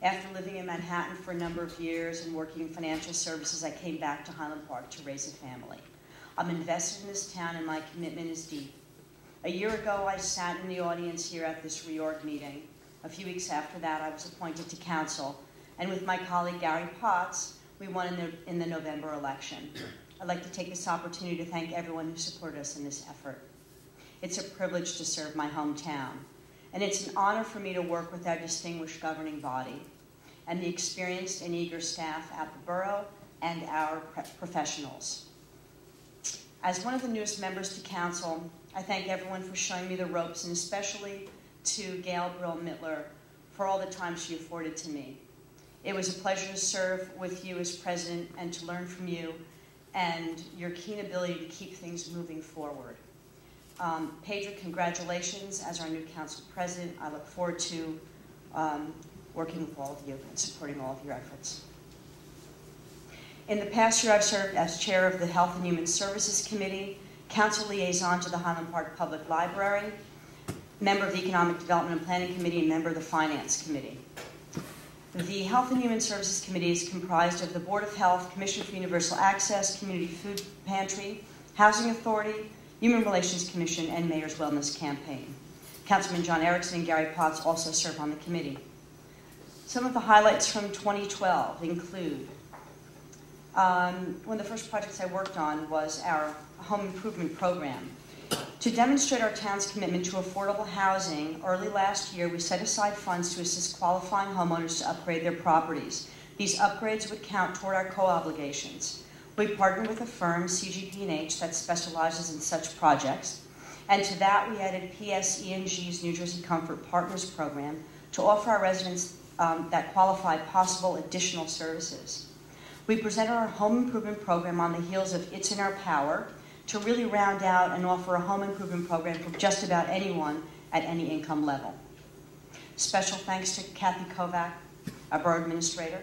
After living in Manhattan for a number of years and working in financial services, I came back to Highland Park to raise a family. I'm invested in this town and my commitment is deep. A year ago, I sat in the audience here at this reorg meeting. A few weeks after that, I was appointed to council, and with my colleague Gary Potts, we won in the November election. I'd like to take this opportunity to thank everyone who supported us in this effort. It's a privilege to serve my hometown, and it's an honor for me to work with our distinguished governing body and the experienced and eager staff at the borough and our professionals. As one of the newest members to council, I thank everyone for showing me the ropes, and especially to Gail Brill-Mittler for all the time she afforded to me. It was a pleasure to serve with you as president and to learn from you and your keen ability to keep things moving forward. Pedro, congratulations as our new council president. I look forward to working with all of you and supporting all of your efforts. In the past year, I've served as chair of the Health and Human Services Committee, council liaison to the Highland Park Public Library, member of the Economic Development and Planning Committee, and member of the Finance Committee. The Health and Human Services Committee is comprised of the Board of Health, Commission for Universal Access, Community Food Pantry, Housing Authority, Human Relations Commission, and Mayor's Wellness Campaign. Councilman John Erickson and Gary Potts also serve on the committee. Some of the highlights from 2012 include, one of the first projects I worked on was our home improvement program. To To demonstrate our town's commitment to affordable housing, early last year we set aside funds to assist qualifying homeowners to upgrade their properties. These upgrades would count toward our co-obligations. We partnered with a firm, CGP&H, that specializes in such projects, and to that we added PSE&G's New Jersey Comfort Partners program to offer our residents that qualify possible additional services. We presented our home improvement program on the heels of It's in Our Power to really round out and offer a home improvement program for just about anyone at any income level. Special thanks to Kathy Kovac, our Borough Administrator,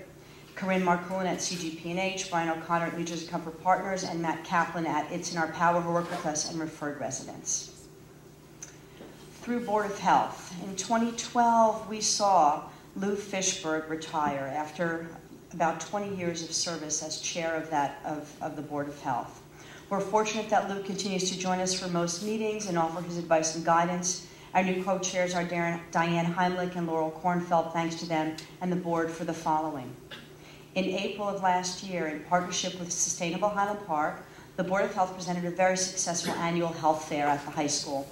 Corinne Marcoulin at CGP&H, Brian O'Connor at New Jersey Comfort Partners, and Matt Kaplan at It's in Our Power, who work with us and referred residents. Through Board of Health, in 2012 we saw Lou Fishberg retire after about 20 years of service as chair of the Board of Health. We're fortunate that Lou continues to join us for most meetings and offer his advice and guidance. Our new co-chairs are Diane Heimlich and Laurel Kornfeld. Thanks to them and the board for the following. In April of last year, in partnership with Sustainable Highland Park, the Board of Health presented a very successful annual health fair at the high school.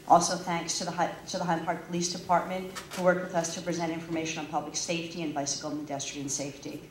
Also thanks to the Highland Park Police Department, who worked with us to present information on public safety and bicycle and pedestrian safety.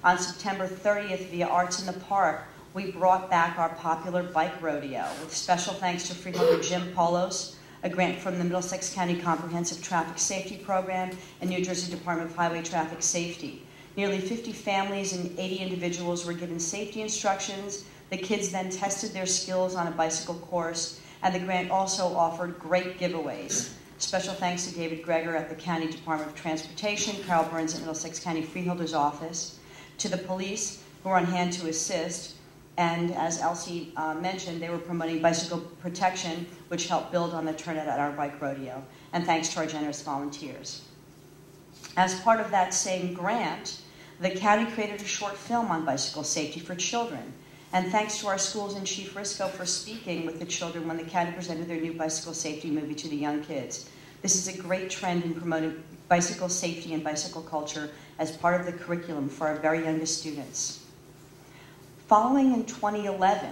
On September 30th, via Arts in the Park, we brought back our popular bike rodeo, with special thanks to freeholder Jim Polos, a grant from the Middlesex County Comprehensive Traffic Safety Program and New Jersey Department of Highway Traffic Safety. Nearly 50 families and 80 individuals were given safety instructions. The kids then tested their skills on a bicycle course, and the grant also offered great giveaways. Special thanks to David Greger at the County Department of Transportation, Carol Burns at Middlesex County Freeholder's Office, to the police, who were on hand to assist, and as Elsie mentioned, they were promoting bicycle protection, which helped build on the turnout at our bike rodeo, and thanks to our generous volunteers. As part of that same grant, the county created a short film on bicycle safety for children, and thanks to our schools in Chief Risco for speaking with the children when the county presented their new bicycle safety movie to the young kids. This is a great trend in promoting bicycle safety and bicycle culture as part of the curriculum for our very youngest students. Following in 2011,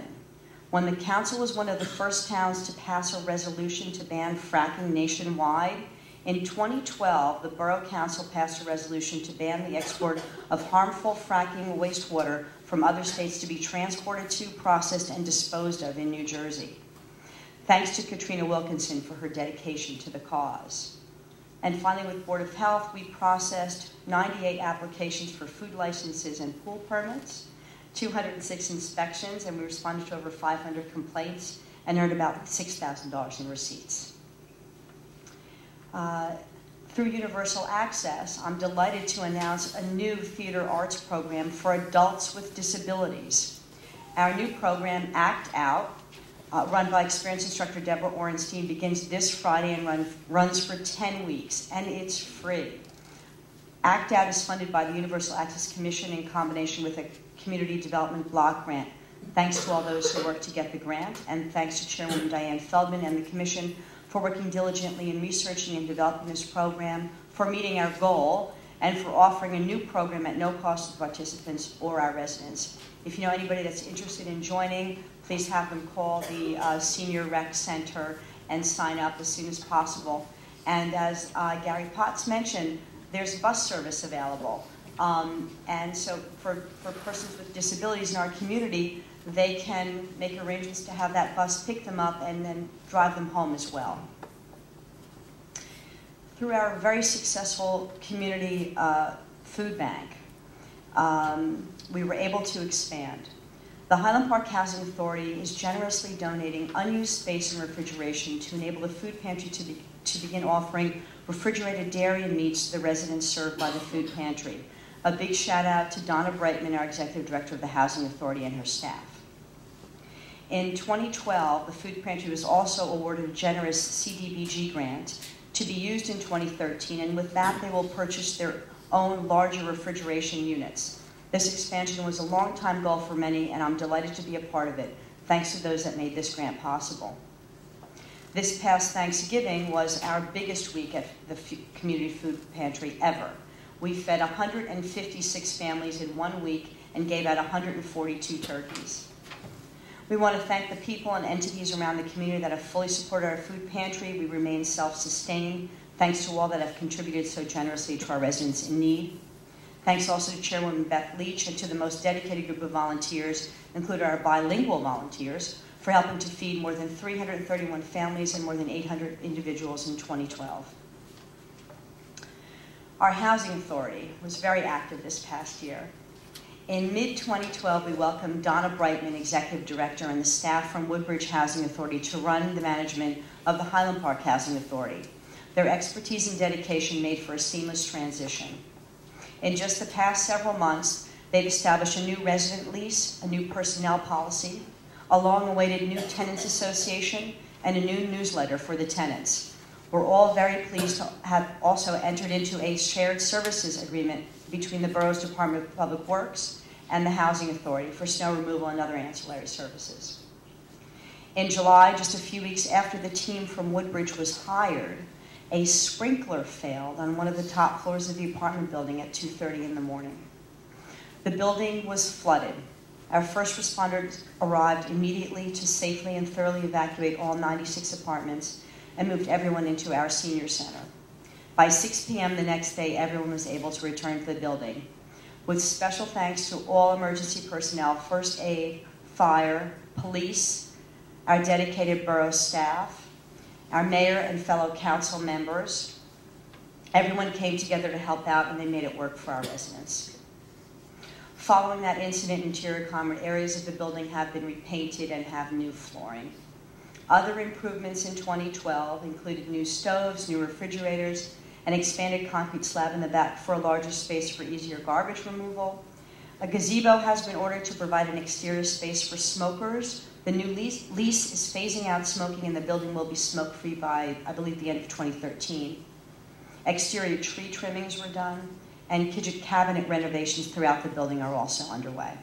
when the council was one of the first towns to pass a resolution to ban fracking nationwide, in 2012, the Borough Council passed a resolution to ban the export of harmful fracking wastewater from other states to be transported to, processed, and disposed of in New Jersey. Thanks to Katrina Wilkinson for her dedication to the cause. And finally, with Board of Health, we processed 98 applications for food licenses and pool permits, 206 inspections, and we responded to over 500 complaints and earned about $6,000 in receipts. Through Universal Access, I'm delighted to announce a new theater arts program for adults with disabilities. Our new program, Act Out, run by experienced instructor Deborah Orenstein, begins this Friday and runs for 10 weeks, and it's free. Act Out is funded by the Universal Access Commission in combination with a Community Development Block Grant. Thanks to all those who worked to get the grant, and thanks to Chairwoman Diane Feldman and the Commission for working diligently in researching and developing this program, for meeting our goal, and for offering a new program at no cost to participants or our residents. If you know anybody that's interested in joining, please have them call the Senior Rec Center and sign up as soon as possible. And as Gary Potts mentioned, there's bus service available. And so for persons with disabilities in our community, they can make arrangements to have that bus pick them up and then drive them home as well. Through our very successful community food bank, we were able to expand. The Highland Park Housing Authority is generously donating unused space and refrigeration to enable the food pantry to begin offering refrigerated dairy and meats to the residents served by the food pantry. A big shout out to Donna Brightman, our Executive Director of the Housing Authority, and her staff. In 2012, the food pantry was also awarded a generous CDBG grant to be used in 2013, and with that they will purchase their own larger refrigeration units. This expansion was a long-time goal for many, and I'm delighted to be a part of it, thanks to those that made this grant possible. This past Thanksgiving was our biggest week at the community food pantry ever. We fed 156 families in 1 week and gave out 142 turkeys. We want to thank the people and entities around the community that have fully supported our food pantry. We remain self-sustained, thanks to all that have contributed so generously to our residents in need. Thanks also to Chairwoman Beth Leach and to the most dedicated group of volunteers, including our bilingual volunteers, for helping to feed more than 331 families and more than 800 individuals in 2012. Our Housing Authority was very active this past year. In mid-2012, we welcomed Donna Brightman, Executive Director, and the staff from Woodbridge Housing Authority to run the management of the Highland Park Housing Authority. Their expertise and dedication made for a seamless transition. In just the past several months, they've established a new resident lease, a new personnel policy, a long-awaited new tenants association, and a new newsletter for the tenants. We're all very pleased to have also entered into a shared services agreement between the borough's Department of Public Works and the Housing Authority for snow removal and other ancillary services. In July, just a few weeks after the team from Woodbridge was hired, a sprinkler failed on one of the top floors of the apartment building at 2:30 in the morning. The building was flooded. Our first responders arrived immediately to safely and thoroughly evacuate all 96 apartments and moved everyone into our senior center. By 6 p.m. the next day, everyone was able to return to the building. With special thanks to all emergency personnel, first aid, fire, police, our dedicated borough staff, our mayor and fellow council members, everyone came together to help out, and they made it work for our residents. Following that incident, interior common areas of the building have been repainted and have new flooring. Other improvements in 2012 included new stoves, new refrigerators, an expanded concrete slab in the back for a larger space for easier garbage removal. A gazebo has been ordered to provide an exterior space for smokers. The new lease is phasing out smoking, and the building will be smoke-free by, I believe, the end of 2013. Exterior tree trimmings were done, and kitchen cabinet renovations throughout the building are also underway.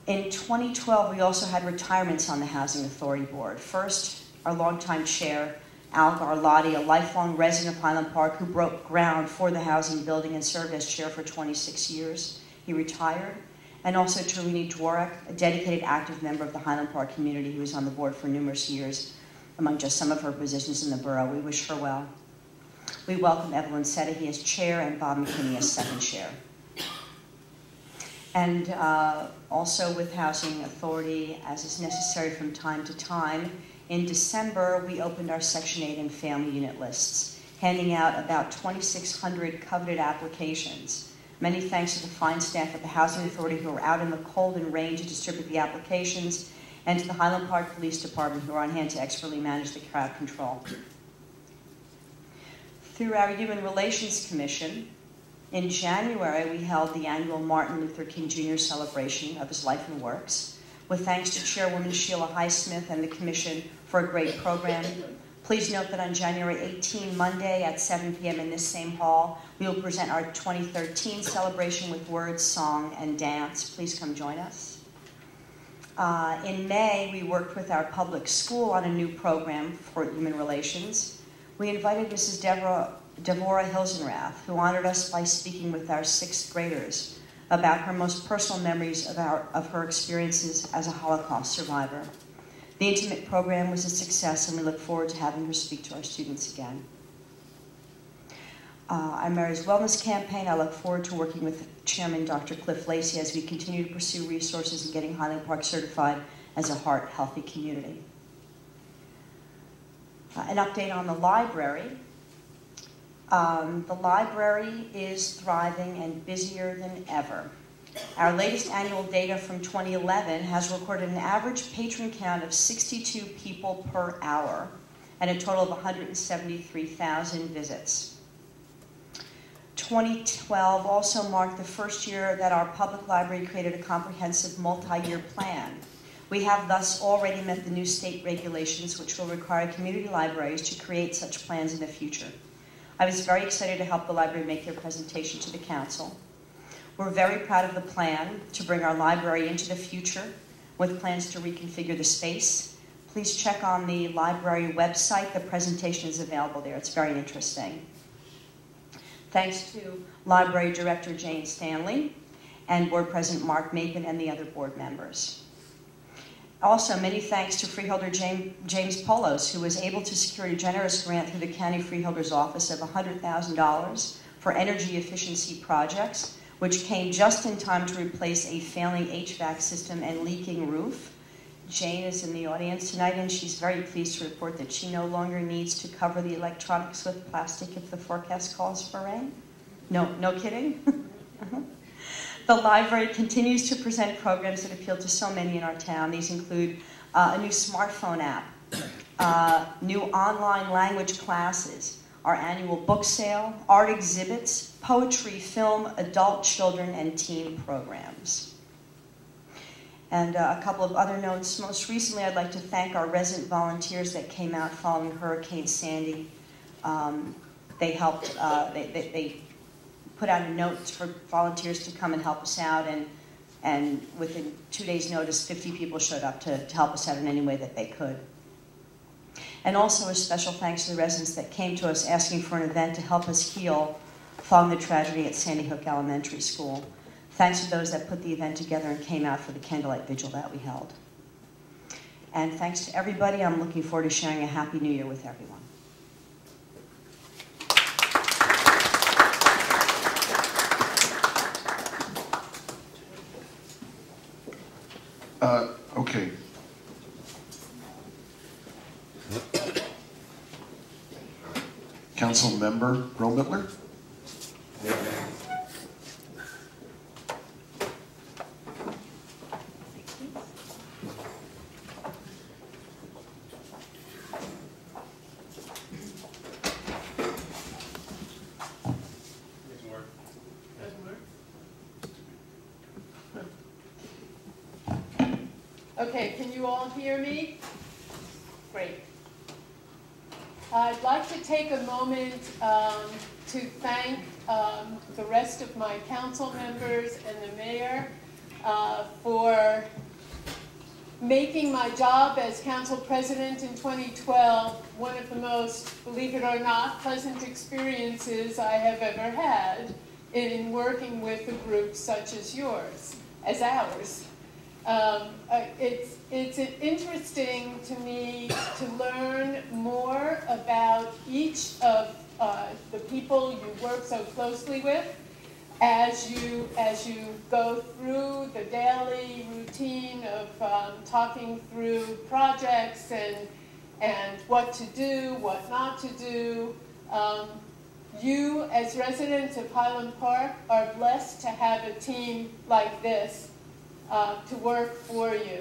In 2012, we also had retirements on the Housing Authority Board. First, our longtime chair, Al Garlotti, a lifelong resident of Highland Park who broke ground for the housing building and served as chair for 26 years. He retired. And also Tarini Dworak, a dedicated active member of the Highland Park community who was on the board for numerous years, among just some of her positions in the borough. We wish her well. We welcome Evelyn Sedahi as chair and Bob McKinney as second chair. And also with Housing Authority, as is necessary from time to time, in December, we opened our Section 8 and family unit lists, handing out about 2,600 coveted applications. Many thanks to the fine staff at the Housing Authority who were out in the cold and rain to distribute the applications, and to the Highland Park Police Department who are on hand to expertly manage the crowd control. Through our Human Relations Commission, in January, we held the annual Martin Luther King Jr. celebration of his life and works, with thanks to Chairwoman Sheila Highsmith and the Commission for a great program. Please note that on January 18, Monday at 7 p.m. in this same hall, we will present our 2013 celebration with words, song, and dance. Please come join us. In May, we worked with our public school on a new program for human relations. We invited Mrs. Devorah Hilsenrath, who honored us by speaking with our 6th graders about her most personal memories of her experiences as a Holocaust survivor. The intimate program was a success, and we look forward to having her speak to our students again. Our Mary's Wellness Campaign, I look forward to working with Chairman Dr. Cliff Lacey as we continue to pursue resources in getting Highland Park certified as a heart-healthy community. An update on the library. The library is thriving and busier than ever. Our latest annual data from 2011 has recorded an average patron count of 62 people per hour and a total of 173,000 visits. 2012 also marked the first year that our public library created a comprehensive multi-year plan. We have thus already met the new state regulations, which will require community libraries to create such plans in the future. I was very excited to help the library make their presentation to the council. We're very proud of the plan to bring our library into the future with plans to reconfigure the space. Please check on the library website. The presentation is available there. It's very interesting. Thanks to Library Director Jane Stanley and Board President Mark Mapin and the other board members. Also, many thanks to freeholder James Polos, who was able to secure a generous grant through the County Freeholder's Office of $100,000 for energy efficiency projects, which came just in time to replace a failing HVAC system and leaking roof. Jane is in the audience tonight, and she's very pleased to report that she no longer needs to cover the electronics with plastic if the forecast calls for rain. No kidding? The library continues to present programs that appeal to so many in our town. These include a new smartphone app, new online language classes, our annual book sale, art exhibits, poetry, film, adult, children, and teen programs. And a couple of other notes. Most recently, I'd like to thank our resident volunteers that came out following Hurricane Sandy. They helped, they put out a note for volunteers to come and help us out, and within 2 days' notice, 50 people showed up to help us out in any way that they could. And also a special thanks to the residents that came to us asking for an event to help us heal following the tragedy at Sandy Hook Elementary School. Thanks to those that put the event together and came out for the candlelight vigil that we held. And thanks to everybody. I'm looking forward to sharing a Happy New Year with everyone. Okay. Council Member Romittler? Okay, can you all hear me? Great. I'd like to take a moment to thank the rest of my council members and the mayor for making my job as council president in 2012 one of the most, believe it or not, pleasant experiences I have ever had in working with a group such as yours, as ours. It's interesting to me to learn more about each of the people you work so closely with as you go through the daily routine of talking through projects and what to do, what not to do. You, as residents of Highland Park, are blessed to have a team like this to work for you.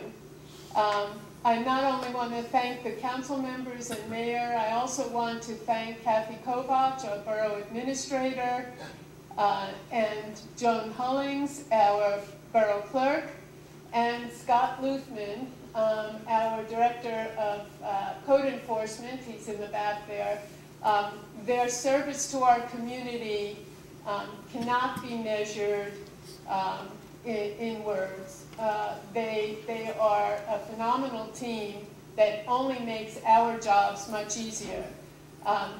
I not only want to thank the council members and mayor, I also want to thank Kathy Kovach, our borough administrator, and Joan Hullings, our borough clerk, and Scott Luthman, our director of code enforcement. He's in the back there. Their service to our community cannot be measured in words. They are a phenomenal team that only makes our jobs much easier. At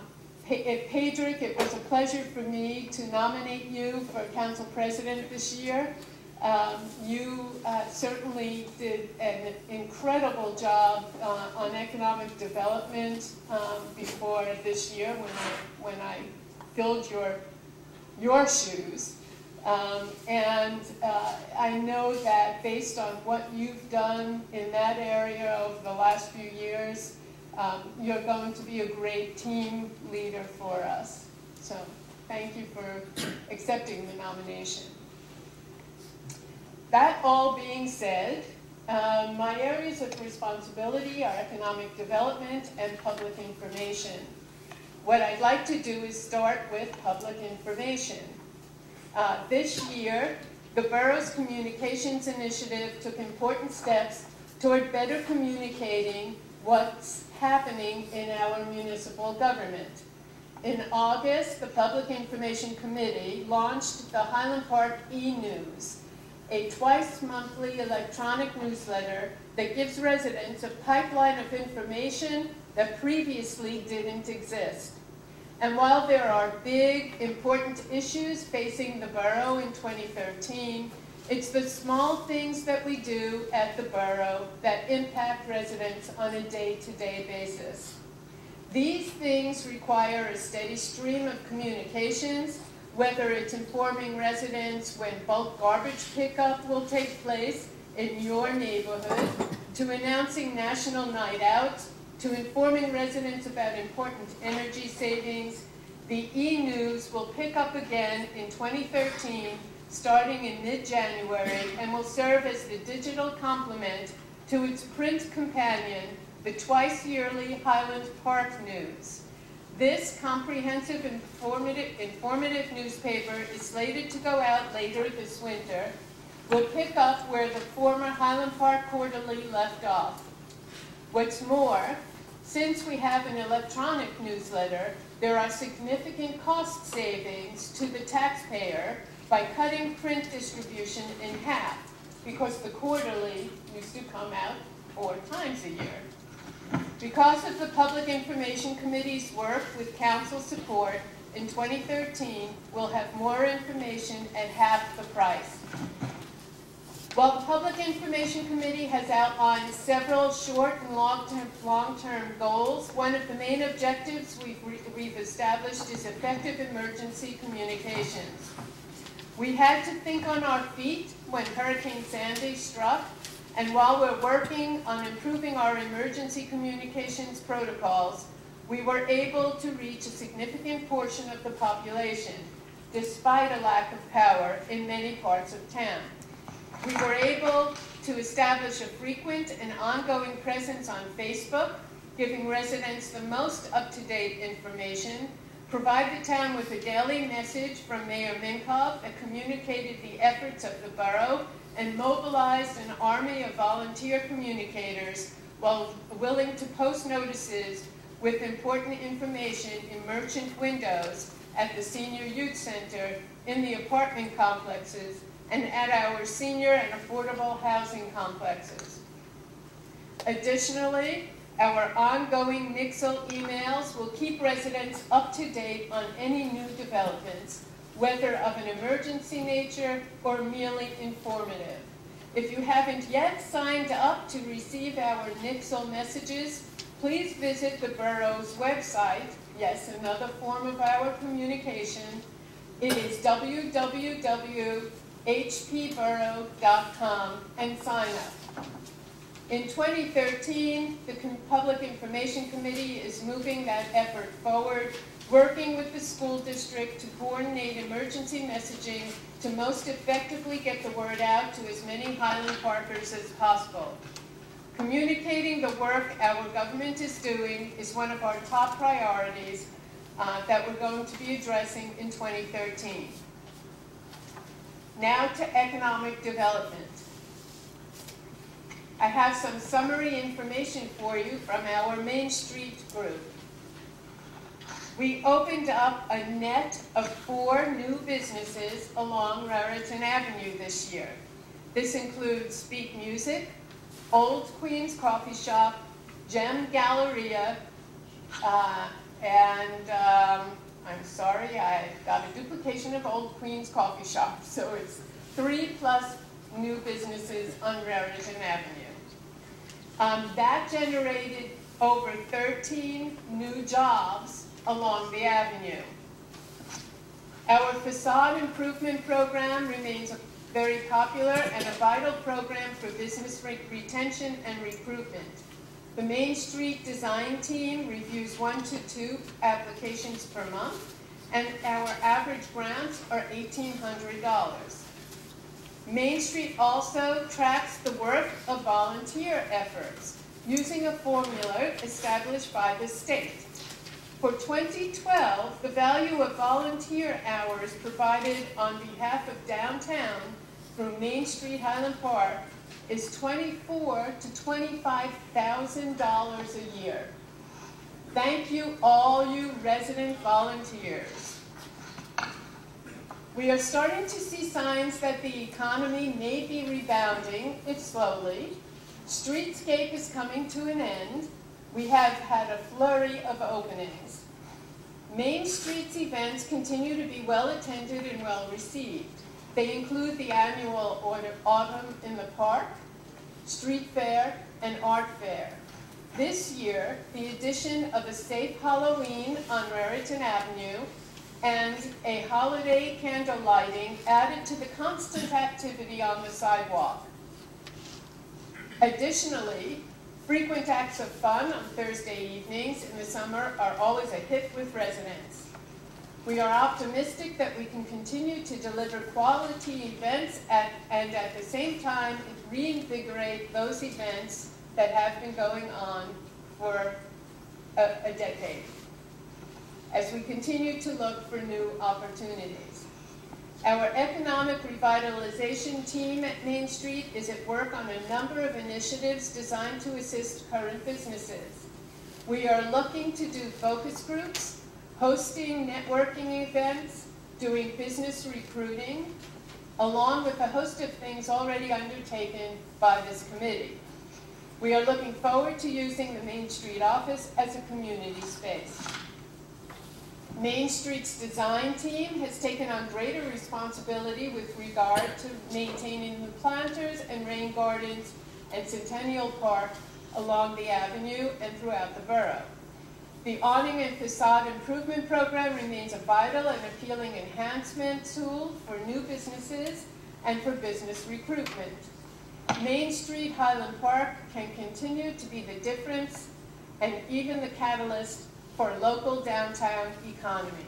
Pedrick, it was a pleasure for me to nominate you for council president this year. You certainly did an incredible job on economic development before this year when I filled your shoes. I know that based on what you've done in that area over the last few years, you're going to be a great team leader for us. So thank you for accepting the nomination. That all being said, my areas of responsibility are economic development and public information. What I'd like to do is start with public information. This year, the borough's communications initiative took important steps toward better communicating what's happening in our municipal government. In August, the Public Information Committee launched the Highland Park e-News, a twice-monthly electronic newsletter that gives residents a pipeline of information that previously didn't exist. And while there are big, important issues facing the borough in 2013, It's the small things that we do at the borough that impact residents on a day-to-day basis. These things require a steady stream of communications, whether it's informing residents when bulk garbage pickup will take place in your neighborhood, to announcing National Night Out, to informing residents about important energy savings. The e-news will pick up again in 2013, starting in mid-January, and will serve as the digital complement to its print companion, the twice-yearly Highland Park News. This comprehensive, informative newspaper is slated to go out later this winter. Will pick up where the former Highland Park Quarterly left off. What's more, since we have an electronic newsletter, there are significant cost savings to the taxpayer by cutting print distribution in half, because the quarterly used to come out 4 times a year. Because of the Public Information Committee's work with council support, in 2013, we'll have more information at half the price. While the Public Information Committee has outlined several short and long-term goals, one of the main objectives we've established is effective emergency communications. We had to think on our feet when Hurricane Sandy struck, and while we're working on improving our emergency communications protocols, we were able to reach a significant portion of the population, despite a lack of power in many parts of town. We were able to establish a frequent and ongoing presence on Facebook, giving residents the most up-to-date information, provide the town with a daily message from Mayor Minkoff that communicated the efforts of the borough, and mobilized an army of volunteer communicators while willing to post notices with important information in merchant windows at the Senior Youth Center, in the apartment complexes, and at our senior and affordable housing complexes. Additionally, our ongoing Nixle emails will keep residents up to date on any new developments, whether of an emergency nature or merely informative. If you haven't yet signed up to receive our Nixle messages, please visit the borough's website, yes, another form of our communication. It is www.hpborough.com, and sign up. In 2013, the Public Information Committee is moving that effort forward, working with the school district to coordinate emergency messaging to most effectively get the word out to as many Highland Parkers as possible. Communicating the work our government is doing is one of our top priorities that we're going to be addressing in 2013. Now to economic development. I have some summary information for you from our Main Street group. We opened up a net of 4 new businesses along Raritan Avenue this year. This includes Speak Music, Old Queen's Coffee Shop, Gem Galleria, I'm sorry, I got a duplication of Old Queen's Coffee Shop, so it's 3+ new businesses on Raritan Avenue. That generated over 13 new jobs along the avenue. Our facade improvement program remains very popular and a vital program for business retention and recruitment. The Main Street design team reviews 1 to 2 applications per month, and our average grants are $1,800. Main Street also tracks the work of volunteer efforts using a formula established by the state. For 2012, the value of volunteer hours provided on behalf of downtown through Main Street Highland Park is $24,000 to $25,000 a year. Thank you, all you resident volunteers. We are starting to see signs that the economy may be rebounding, if slowly. Streetscape is coming to an end. We have had a flurry of openings. Main Street's events continue to be well attended and well received. They include the annual Autumn in the Park, Street Fair, and Art Fair. This year, the addition of a safe Halloween on Raritan Avenue and a holiday candle lighting added to the constant activity on the sidewalk. Additionally, frequent acts of fun on Thursday evenings in the summer are always a hit with residents. We are optimistic that we can continue to deliver quality events and at the same time reinvigorate those events that have been going on for a decade, as we continue to look for new opportunities. Our economic revitalization team at Main Street is at work on a number of initiatives designed to assist current businesses. We are looking to do focus groups, hosting networking events, doing business recruiting, along with a host of things already undertaken by this committee. We are looking forward to using the Main Street office as a community space. Main Street's design team has taken on greater responsibility with regard to maintaining the planters and rain gardens and Centennial Park along the avenue and throughout the borough. The awning and facade improvement program remains a vital and appealing enhancement tool for new businesses and for business recruitment. Main Street Highland Park can continue to be the difference and even the catalyst for local downtown economy.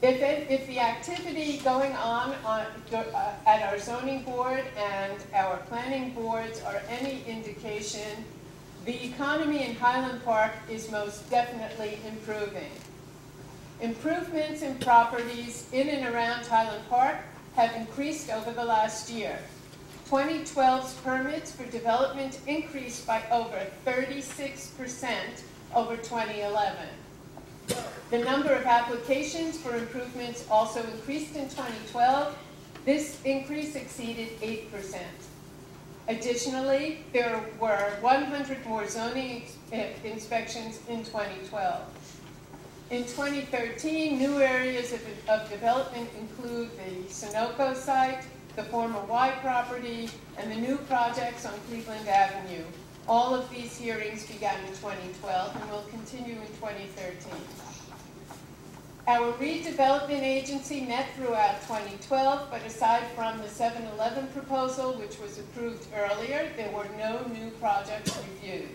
If the activity going on at our zoning board and our planning boards are any indication, the economy in Highland Park is most definitely improving. Improvements in properties in and around Highland Park have increased over the last year. 2012's permits for development increased by over 36% over 2011. The number of applications for improvements also increased in 2012. This increase exceeded 8%. Additionally, there were 100 more zoning inspections in 2012. In 2013, new areas of development include the Sunoco site, the former Y property, and the new projects on Cleveland Avenue. All of these hearings began in 2012 and will continue in 2013. Our redevelopment agency met throughout 2012, but aside from the 7-Eleven proposal, which was approved earlier, there were no new projects reviewed.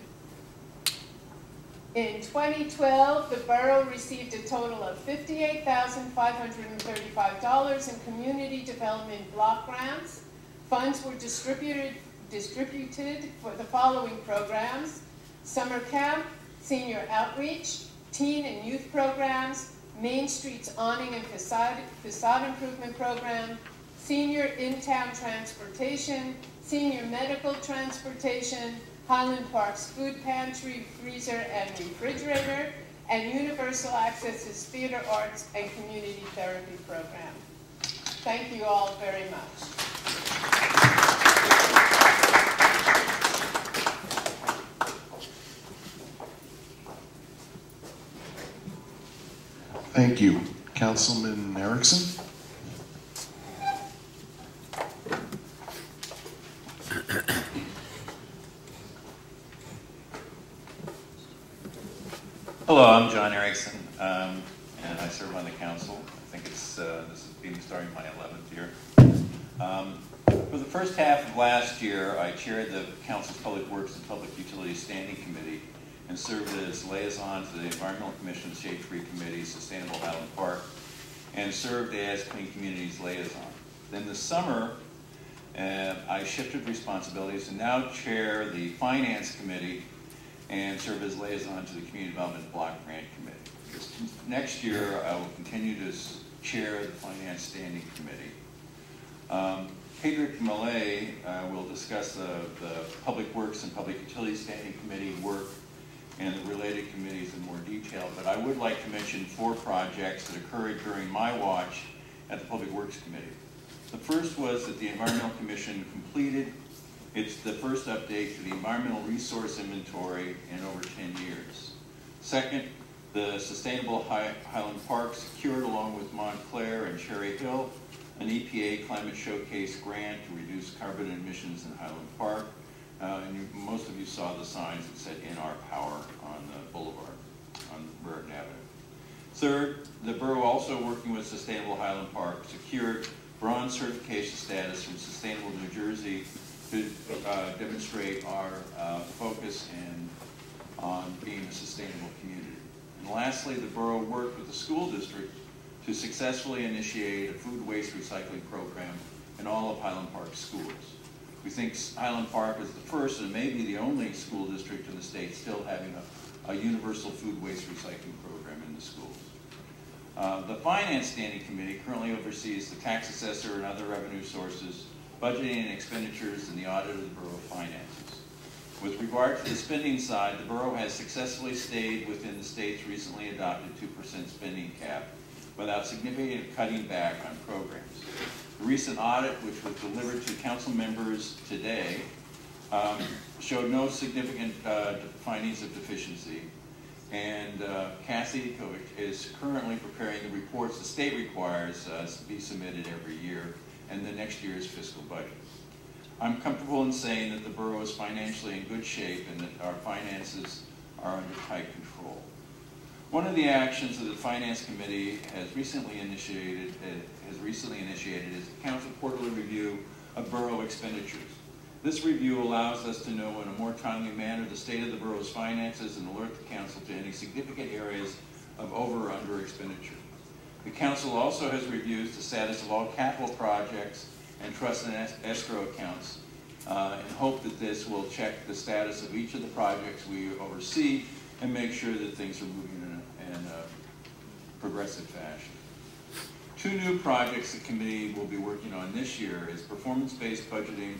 In 2012, the borough received a total of $58,535 in community development block grants. Funds were distributed for the following programs: summer camp, senior outreach, teen and youth programs, Main Street's awning and facade improvement program, senior in-town transportation, senior medical transportation, Highland Park's food pantry, freezer, and refrigerator, and universal access to theater arts and community therapy program. Thank you all very much. Thank you. Councilman Erickson? Hello, I'm John Erickson, and I serve on the council. I think this is being starting my 11th year. For the first half of last year, I chaired the Council's Public Works and Public Utilities Standing Committee and served as liaison to the Environmental Commission's Shade Tree Committee, Sustainable Highland Park, and served as Clean Communities liaison. Then this summer, I shifted responsibilities and now chair the Finance Committee and serve as liaison to the Community Development Block Grant Committee. Next year, I will continue to chair the Finance Standing Committee. Pedrick Millay will discuss the Public Works and Public Utilities Standing Committee work and the related committees in more detail, but I would like to mention 4 projects that occurred during my watch at the Public Works Committee. The first was that the Environmental Commission completed the first update to the Environmental Resource Inventory in over 10 years. Second, The Sustainable Highland Park secured, along with Montclair and Cherry Hill, an EPA Climate Showcase grant to reduce carbon emissions in Highland Park. Most of you saw the signs that said "In Our Power" on the boulevard on Burton Avenue. Third, the borough, also working with Sustainable Highland Park, secured bronze certification status from Sustainable New Jersey to demonstrate our focus on being a sustainable community. And lastly, the borough worked with the school district to successfully initiate a food waste recycling program in all of Highland Park schools. We think Highland Park is the first and maybe the only school district in the state still having a universal food waste recycling program in the schools. The Finance Standing Committee currently oversees the tax assessor and other revenue sources, budgeting and expenditures, and the audit of the borough finances. With regard to the spending side, the borough has successfully stayed within the state's recently adopted 2% spending cap without significant cutting back on programs. The recent audit, which was delivered to council members today, showed no significant findings of deficiency. And Kathy is currently preparing the reports the state requires to be submitted every year and the next year's fiscal budget. I'm comfortable in saying that the borough is financially in good shape and that our finances are under tight control. One of the actions that the Finance Committee has recently initiated is the council quarterly review of borough expenditures. This review allows us to know in a more timely manner the state of the borough's finances and alert the council to any significant areas of over or under expenditure. The council also has reviewed the status of all capital projects and trust and escrow accounts and hope that this will check the status of each of the projects we oversee and make sure that things are moving in a progressive fashion. Two new projects the committee will be working on this year is performance-based budgeting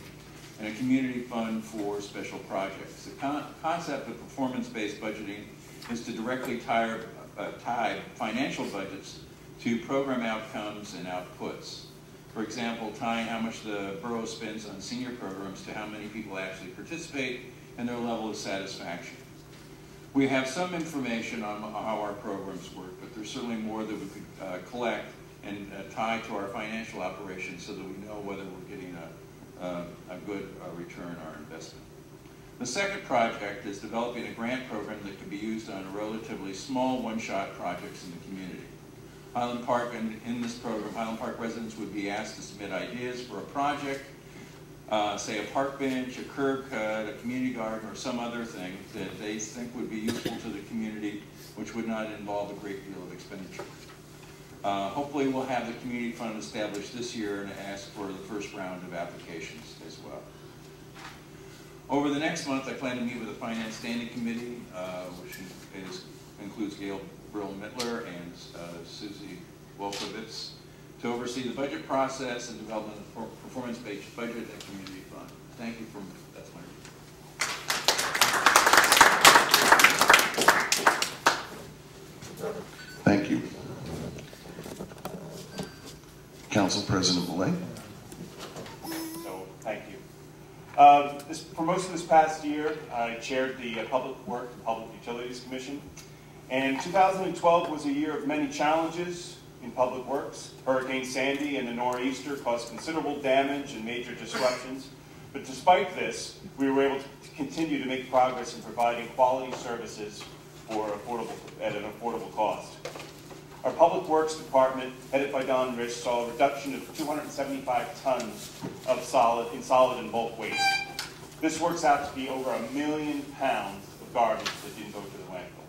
and a community fund for special projects. The concept of performance-based budgeting is to directly tie financial budgets to program outcomes and outputs. For example, tying how much the borough spends on senior programs to how many people actually participate and their level of satisfaction. We have some information on how our programs work, but there's certainly more that we could collect and tie to our financial operations so that we know whether we're getting a good return on our investment. The second project is developing a grant program that can be used on relatively small one-shot projects in the community. Highland Park, and in this program, Highland Park residents would be asked to submit ideas for a project, say a park bench, a curb cut, a community garden, or some other thing that they think would be useful to the community, which would not involve a great deal of expenditure. Hopefully we'll have the community fund established this year and ask for the first round of applications as well. Over the next month, I plan to meet with the Finance Standing Committee, which includes Gail Brill-Mittler and Susie Wolfowitz, to oversee the budget process and development of performance-based budget and community fund. Thank you that's my report. Thank you. Council President Millay. So, thank you. For most of this past year, I chaired the Public Works and Public Utilities Commission. And 2012 was a year of many challenges in public works. Hurricane Sandy and the nor'easter caused considerable damage and major disruptions. But despite this, we were able to continue to make progress in providing quality services at an affordable cost. Our Public Works Department, headed by Don Rich, saw a reduction of 275 tons of solid and bulk waste. This works out to be over 1 million pounds of garbage that didn't go to the landfill.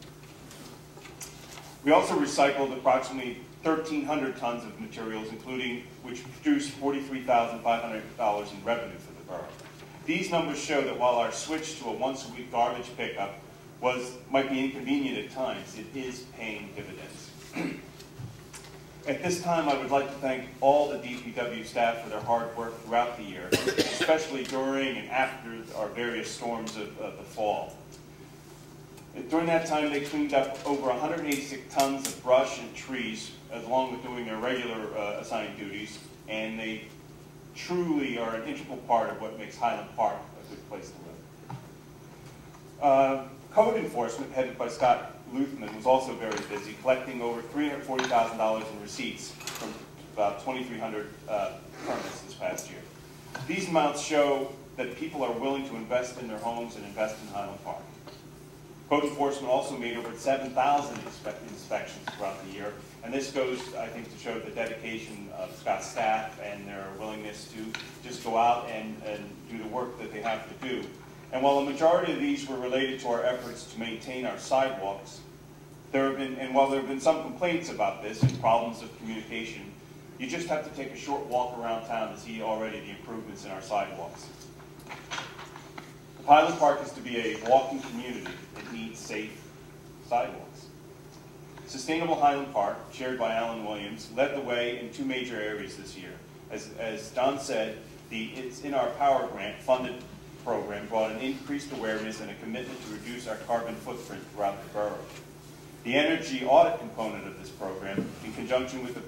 We also recycled approximately 1,300 tons of materials, which produced $43,500 in revenue for the borough. These numbers show that while our switch to a once-a-week garbage pickup might be inconvenient at times, it is paying dividends. At this time, I would like to thank all the DPW staff for their hard work throughout the year, especially during and after our various storms of the fall. During that time, they cleaned up over 186 tons of brush and trees, along with doing their regular assigned duties, and they truly are an integral part of what makes Highland Park a good place to live. Code enforcement, headed by Scott Luthman was also very busy, collecting over $340,000 in receipts from about 2,300 permits this past year. These amounts show that people are willing to invest in their homes and invest in Highland Park. Code enforcement also made over 7,000 inspections throughout the year, and this goes, I think, to show the dedication of Scott's staff and their willingness to just go out and do the work that they have to do. And while a majority of these were related to our efforts to maintain our sidewalks, while there have been some complaints about this and problems of communication, you just have to take a short walk around town to see already the improvements in our sidewalks. If Highland Park is to be a walking community, it needs safe sidewalks. Sustainable Highland Park, chaired by Alan Williams, led the way in two major areas this year. As Don said, the It's in Our Power grant funded program brought an increased awareness and a commitment to reduce our carbon footprint throughout the borough. The energy audit component of this program, in conjunction with the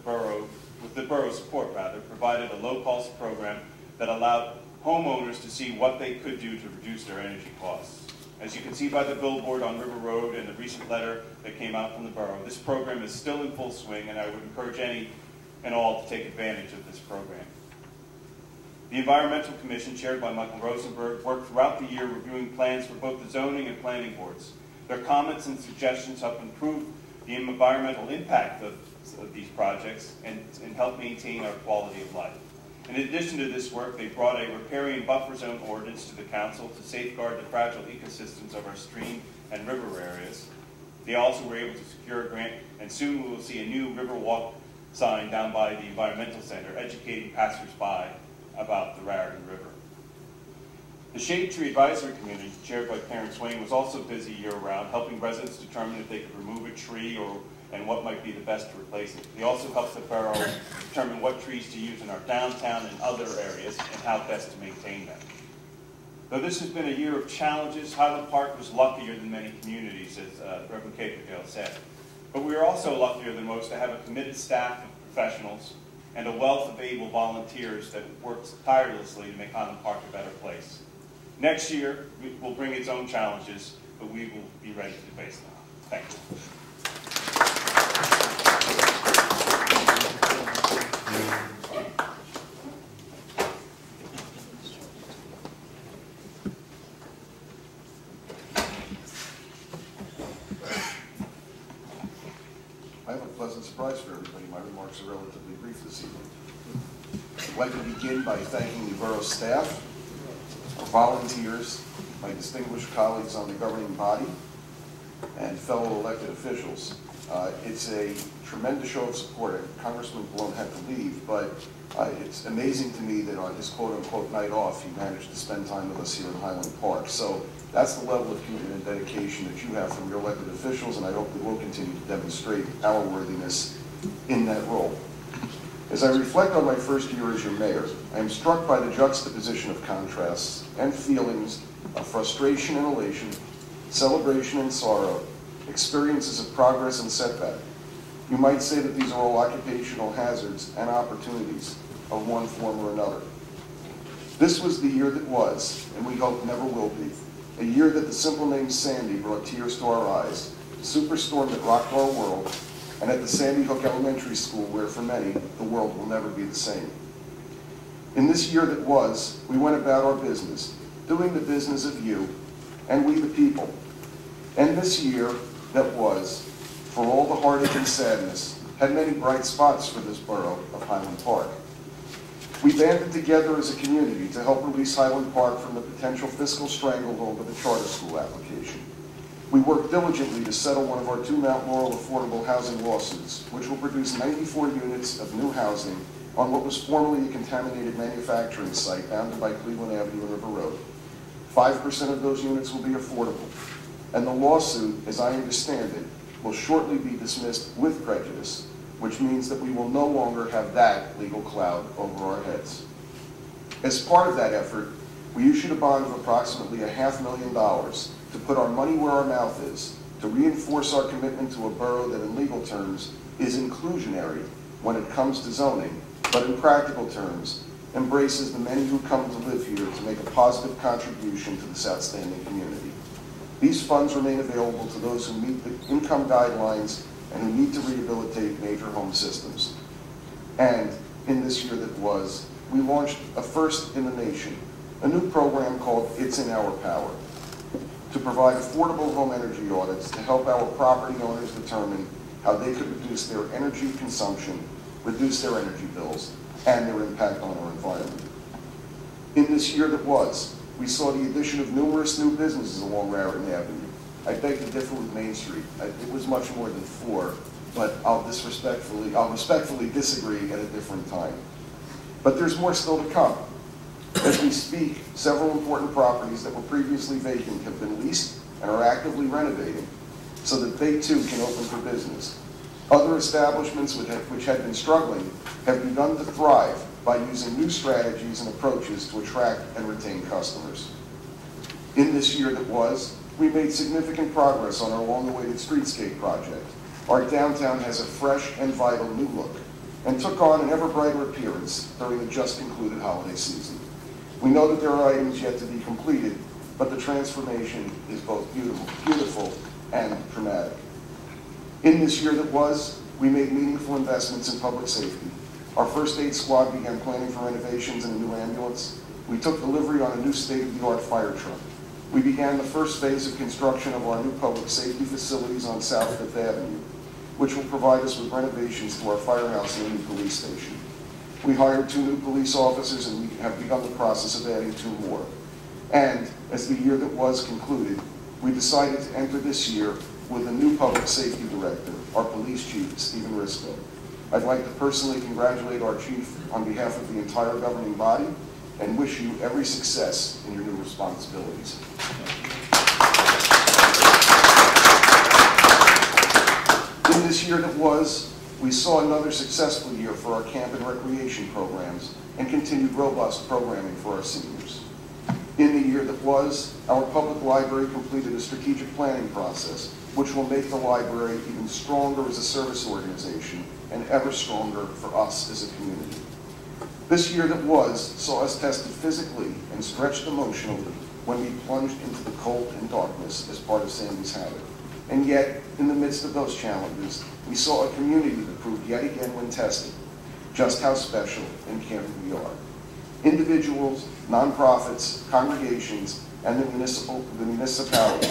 borough's support, provided a low-cost program that allowed homeowners to see what they could do to reduce their energy costs. As you can see by the billboard on River Road and the recent letter that came out from the borough, this program is still in full swing, and I would encourage any and all to take advantage of this program. The Environmental Commission, chaired by Michael Rosenberg, worked throughout the year reviewing plans for both the zoning and planning boards. Their comments and suggestions help improve the environmental impact of these projects and help maintain our quality of life. In addition to this work, they brought a riparian buffer zone ordinance to the council to safeguard the fragile ecosystems of our stream and river areas. They also were able to secure a grant, and soon we will see a new river walk sign down by the Environmental Center, educating passersby about the Raritan River. The Shade Tree Advisory Committee, chaired by Clarence Swain, was also busy year-round, helping residents determine if they could remove a tree and what might be the best to replace it. They also helped the borough determine what trees to use in our downtown and other areas and how best to maintain them. Though this has been a year of challenges, Highland Park was luckier than many communities, as Reverend Caperdale said. But we are also luckier than most to have a committed staff of professionals and a wealth of able volunteers that works tirelessly to make Highland Park a better place. Next year will bring its own challenges, but we will be ready to face them. Thank you. I have a pleasant surprise for everybody. My remarks are relatively brief this evening. I'd like to begin by thanking the borough staff, our volunteers, my distinguished colleagues on the governing body, and fellow elected officials. It's a tremendous show of support. Congressman Malone had to leave, but it's amazing to me that on his quote-unquote night off, he managed to spend time with us here in Highland Park. So that's the level of commitment and dedication that you have from your elected officials, and I hope that we'll continue to demonstrate our worthiness in that role. As I reflect on my first year as your mayor, I am struck by the juxtaposition of contrasts and feelings of frustration and elation, celebration and sorrow, experiences of progress and setback. You might say that these are all occupational hazards and opportunities of one form or another. This was the year that was, and we hope never will be, a year that the simple name Sandy brought tears to our eyes, a superstorm that rocked our world, and at the Sandy Hook Elementary School where, for many, the world will never be the same. In this year that was, we went about our business, doing the business of you, and we the people. And this year that was, for all the heartache and sadness, had many bright spots for this borough of Highland Park. We banded together as a community to help release Highland Park from the potential fiscal stranglehold of the charter school application. We worked diligently to settle one of our two Mount Laurel affordable housing lawsuits, which will produce 94 units of new housing on what was formerly a contaminated manufacturing site bounded by Cleveland Avenue and River Road. 5% of those units will be affordable, and the lawsuit, as I understand it, will shortly be dismissed with prejudice, which means that we will no longer have that legal cloud over our heads. As part of that effort, we issued a bond of approximately $500,000 to put our money where our mouth is, to reinforce our commitment to a borough that in legal terms is inclusionary when it comes to zoning, but in practical terms embraces the many who come to live here to make a positive contribution to this outstanding community. These funds remain available to those who meet the income guidelines and who need to rehabilitate major home systems. And in this year that was, we launched a first in the nation, a new program called It's in Our Power, to provide affordable home energy audits to help our property owners determine how they could reduce their energy consumption, reduce their energy bills, and their impact on our environment. In this year that was, we saw the addition of numerous new businesses along Raritan Avenue. I beg to differ with Main Street. It was much more than 4, but I'll respectfully disagree at a different time. But there's more still to come. As we speak, several important properties that were previously vacant have been leased and are actively renovating so that they too can open for business. Other establishments which had been struggling have begun to thrive by using new strategies and approaches to attract and retain customers. In this year that was, we made significant progress on our long-awaited streetscape project. Our downtown has a fresh and vital new look and took on an ever brighter appearance during the just concluded holiday season. We know that there are items yet to be completed, but the transformation is both beautiful and dramatic. In this year that was, we made meaningful investments in public safety. Our first aid squad began planning for renovations and a new ambulance. We took delivery on a new state-of-the-art fire truck. We began the first phase of construction of our new public safety facilities on South Fifth Avenue, which will provide us with renovations to our firehouse and a new police station. We hired 2 new police officers and we have begun the process of adding 2 more. And as the year that was concluded, we decided to enter this year with a new public safety director, our police chief, Stephen Risco. I'd like to personally congratulate our chief on behalf of the entire governing body and wish you every success in your new responsibilities. In this year that was, we saw another successful year for our camp and recreation programs and continued robust programming for our seniors. In the year that was, our public library completed a strategic planning process which will make the library even stronger as a service organization and ever stronger for us as a community. This year that was saw us tested physically and stretched emotionally when we plunged into the cold and darkness as part of Sandy's Havoc. And yet, in the midst of those challenges, we saw a community that proved yet again when tested just how special and caring we are. Individuals, nonprofits, congregations, and the municipality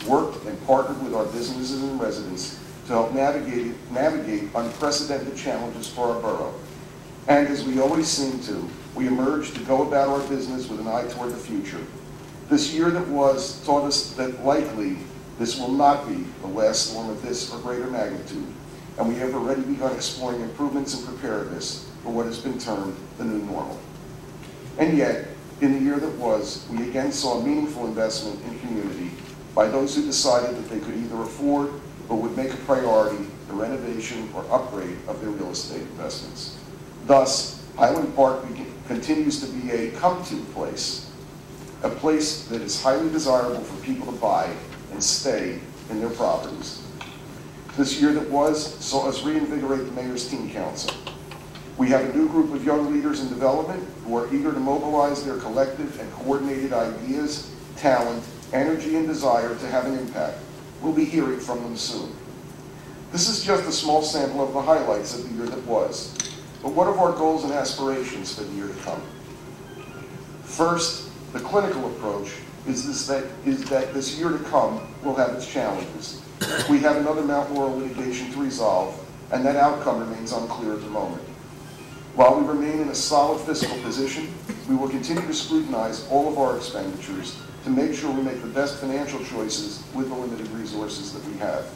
worked and partnered with our businesses and residents to help navigate unprecedented challenges for our borough. And as we always seem to, we emerged to go about our business with an eye toward the future. This year that was taught us that likely this will not be the last storm of this or greater magnitude, and we have already begun exploring improvements and preparedness for what has been termed the new normal. And yet, in the year that was, we again saw a meaningful investment in community by those who decided that they could either afford or would make a priority the renovation or upgrade of their real estate investments. Thus, Highland Park continues to be a come-to place, a place that is highly desirable for people to buy and stay in their properties. This year that was saw us reinvigorate the Mayor's Teen Council. We have a new group of young leaders in development who are eager to mobilize their collective and coordinated ideas, talent, energy, and desire to have an impact. We'll be hearing from them soon. This is just a small sample of the highlights of the year that was. But what are our goals and aspirations for the year to come? First, the clinical approach is that this year to come will have its challenges. We have another Mount Laurel litigation to resolve, and that outcome remains unclear at the moment. While we remain in a solid fiscal position, we will continue to scrutinize all of our expenditures to make sure we make the best financial choices with the limited resources that we have.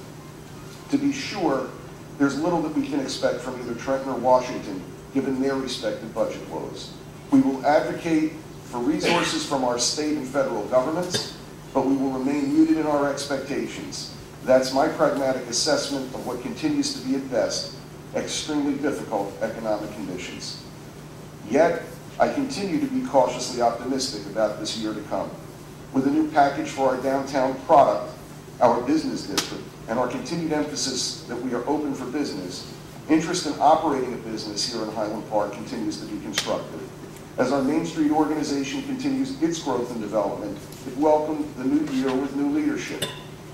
To be sure, there's little that we can expect from either Trenton or Washington, given their respective budget woes. We will advocate for resources from our state and federal governments, but we will remain muted in our expectations. That's my pragmatic assessment of what continues to be at best extremely difficult economic conditions. Yet, I continue to be cautiously optimistic about this year to come. With a new package for our downtown product, our business district, and our continued emphasis that we are open for business, interest in operating a business here in Highland Park continues to be constructive. As our Main Street organization continues its growth and development, it welcomed the new year with new leadership,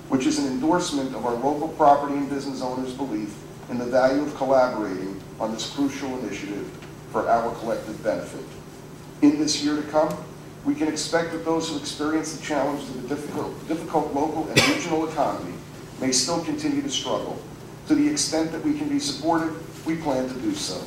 which is an endorsement of our local property and business owners' belief in the value of collaborating on this crucial initiative for our collective benefit. In this year to come, we can expect that those who experience the challenges of the difficult local and regional economy may still continue to struggle. To the extent that we can be supportive, we plan to do so.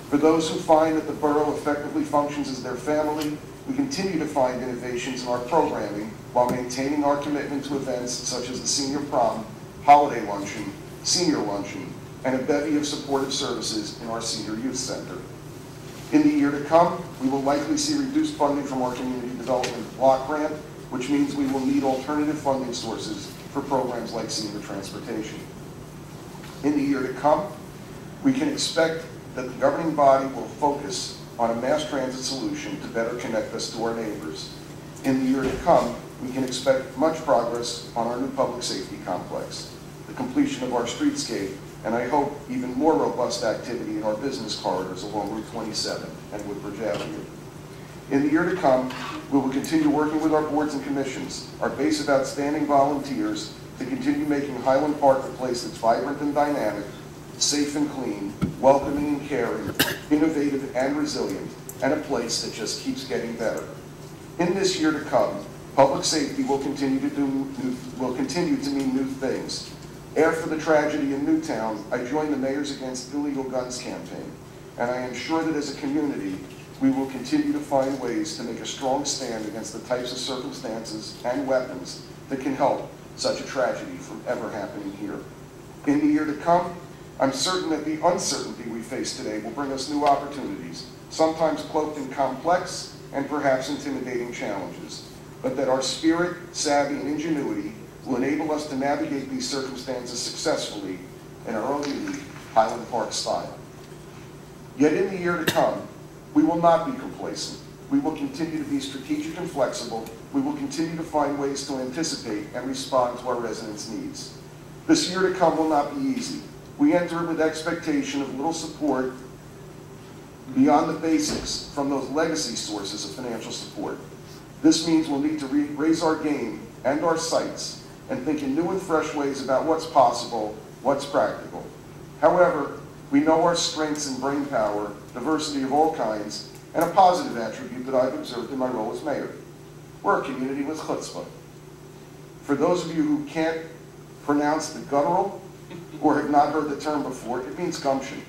For those who find that the borough effectively functions as their family, we continue to find innovations in our programming while maintaining our commitment to events such as the senior prom, holiday luncheon, senior luncheon, and a bevy of supportive services in our senior youth center. In the year to come, we will likely see reduced funding from our community development block grant, which means we will need alternative funding sources for programs like senior transportation. In the year to come, we can expect that the governing body will focus on a mass transit solution to better connect us to our neighbors. In the year to come, we can expect much progress on our new public safety complex, the completion of our streetscape, and I hope even more robust activity in our business corridors along Route 27 and Woodbridge Avenue. In the year to come, we will continue working with our boards and commissions, our base of outstanding volunteers, to continue making Highland Park a place that's vibrant and dynamic, safe and clean, welcoming and caring, innovative and resilient, and a place that just keeps getting better. In this year to come, public safety will continue to mean new things. After the tragedy in Newtown, I joined the Mayors Against Illegal Guns campaign, and I am sure that as a community, we will continue to find ways to make a strong stand against the types of circumstances and weapons that can help such a tragedy from ever happening here. In the year to come, I'm certain that the uncertainty we face today will bring us new opportunities, sometimes cloaked in complex and perhaps intimidating challenges, but that our spirit, savvy, and ingenuity will enable us to navigate these circumstances successfully in our own unique Highland Park style. Yet in the year to come, we will not be complacent. We will continue to be strategic and flexible. We will continue to find ways to anticipate and respond to our residents' needs. This year to come will not be easy. We enter it with expectation of little support beyond the basics from those legacy sources of financial support. This means we'll need to raise our game and our sights and think in new and fresh ways about what's possible, what's practical. However, we know our strengths in brain power, diversity of all kinds, and a positive attribute that I've observed in my role as mayor. We're a community with chutzpah. For those of you who can't pronounce the guttural or have not heard the term before, it means gumption.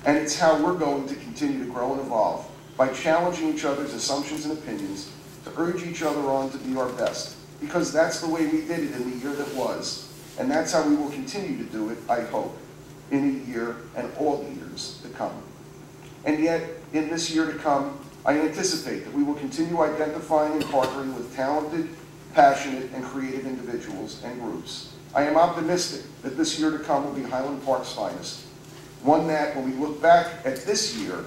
And it's how we're going to continue to grow and evolve, by challenging each other's assumptions and opinions, to urge each other on to be our best, because that's the way we did it in the year that was, and that's how we will continue to do it, I hope, in the year and all the years to come. And yet, in this year to come, I anticipate that we will continue identifying and partnering with talented, passionate, and creative individuals and groups. I am optimistic that this year to come will be Highland Park's finest. One that, when we look back at this year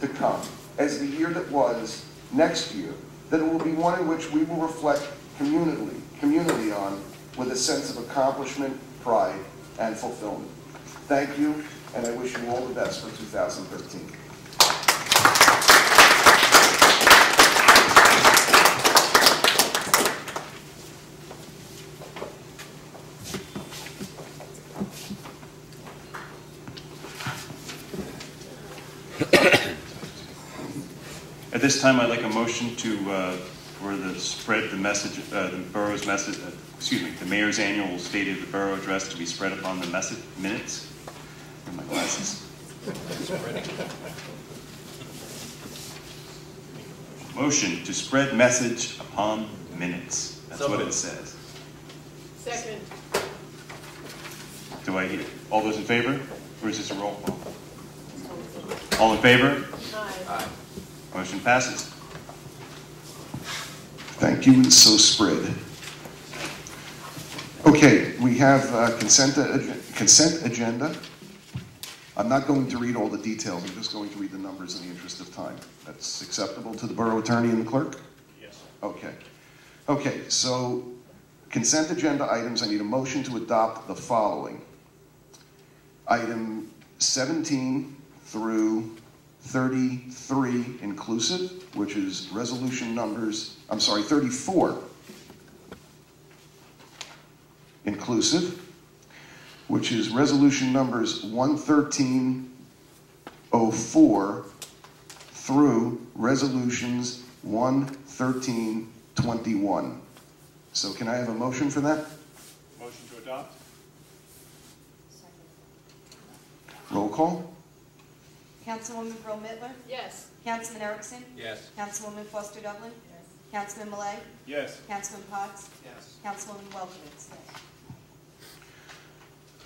to come as the year that was next year, that it will be one in which we will reflect communally on with a sense of accomplishment, pride, and fulfillment. Thank you, and I wish you all the best for 2013. At this time, I'd like a motion to for the spread the message, the borough's message. The mayor's annual State of the Borough address to be spread upon the minutes. And my glasses. Motion to spread message upon minutes. That's what it says. Second. Do I hear all those in favor, or is this a roll call? All in favor? Aye. Motion passes. Thank you, and so spread. Okay, we have consent agenda. I'm not going to read all the details. I'm just going to read the numbers in the interest of time. That's acceptable to the borough attorney and the clerk? Yes. Okay. Okay, so consent agenda items, I need a motion to adopt the following. Item 17 through 33 inclusive, which is resolution numbers, 34 inclusive, which is resolution numbers 11304 through resolutions 11321. So can I have a motion for that? Motion to adopt? Roll call. Councilwoman Brill Mittler, Yes. Councilman Erickson, Yes. Councilwoman Foster Dublin, Councilman Malay, Yes. Councilman Potts, Yes. Councilwoman Welkowitz.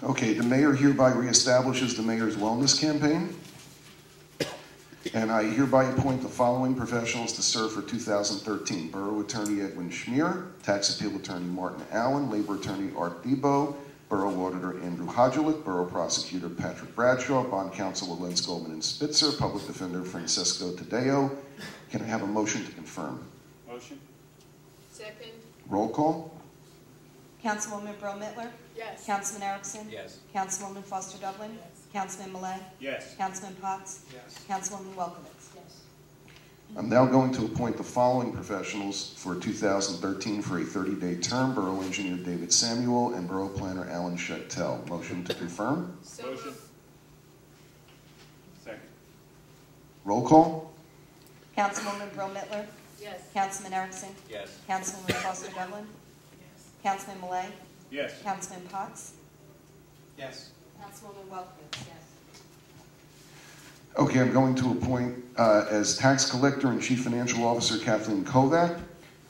Okay, the mayor hereby reestablishes the mayor's wellness campaign. And I hereby appoint the following professionals to serve for 2013. Borough Attorney Edwin Schmier, Tax Appeal Attorney Martin Allen, Labor Attorney Art Debo, Borough Auditor Andrew Hodgelik, Borough Prosecutor Patrick Bradshaw, Bond Counsel Lenz Goldman and Spitzer, Public Defender Francesco Tadeo. Can I have a motion to confirm? Motion? Second. Roll call. Councilwoman Brill Mittler, Yes. Councilman Erickson, Yes. Councilwoman Foster Dublin, Councilman Malay, Yes. Councilman Potts, Yes. Councilwoman Welkowitz. I'm now going to appoint the following professionals for 2013 for a 30-day term. Borough Engineer David Samuel and Borough Planner Alan Schechtel. Motion to confirm. So Motion? moved. Second? Roll call. Councilwoman Brill Mittler, Yes. Councilman Erickson, Yes. Councilwoman Foster Dublin, Councilman Malay, Yes. Councilman Potts, Yes. Councilwoman Welkowitz. Okay, I'm going to appoint as tax collector and chief financial officer Kathleen Kovac,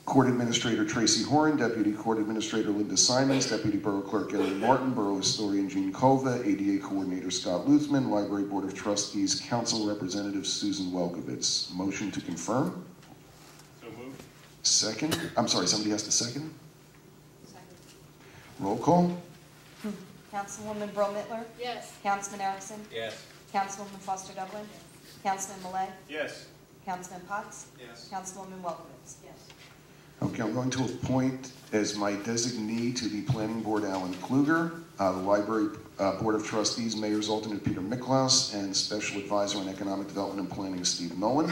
court administrator Tracy Horan, deputy court administrator Linda Simons, deputy borough clerk Gary Martin, borough historian Jean Kova, ADA coordinator Scott Luthman, library board of trustees council representative Susan Welkowitz. Motion to confirm. So moved? Second. I'm sorry, somebody has to second? Roll call. Councilwoman Brill Mittler, Yes. Councilman Erickson, Yes. Councilwoman Foster Dublin, Councilman Malay, Yes. Councilman Potts, Yes. Councilwoman Welkowitz. Okay, I'm going to appoint as my designee to the planning board Alan Kluger, the library board of trustees mayor's alternate Peter Miklaus, and special advisor on economic development and planning Steve Nolan.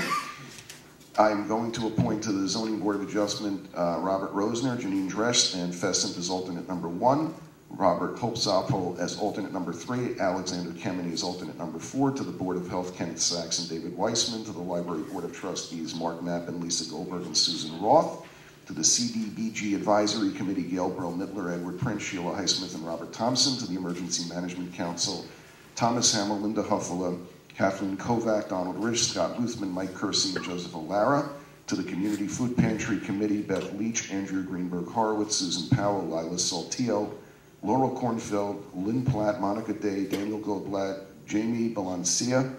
I'm going to appoint to the zoning board of adjustment Robert Rosner, Janine Dresch, and Fessent as alternate number 1. Robert Holzapfel as alternate number 3, Alexander Kemeny as alternate number 4, to the Board of Health, Kenneth Sachs and David Weissman, to the Library Board of Trustees, Mark Knapp and Lisa Goldberg and Susan Roth, to the CDBG Advisory Committee, Gail Brill Mittler, Edward Prince, Sheila Highsmith, and Robert Thompson, to the Emergency Management Council, Thomas Hamill, Linda Huffala, Kathleen Kovac, Donald Rich, Scott Luthman, Mike Kersey, and Joseph O'Lara, to the Community Food Pantry Committee, Beth Leach, Andrea Greenberg Horowitz, Susan Powell, Lila Saltillo, Laurel Kornfeld, Lynn Platt, Monica Day, Daniel Goldblatt, Jamie Balancia,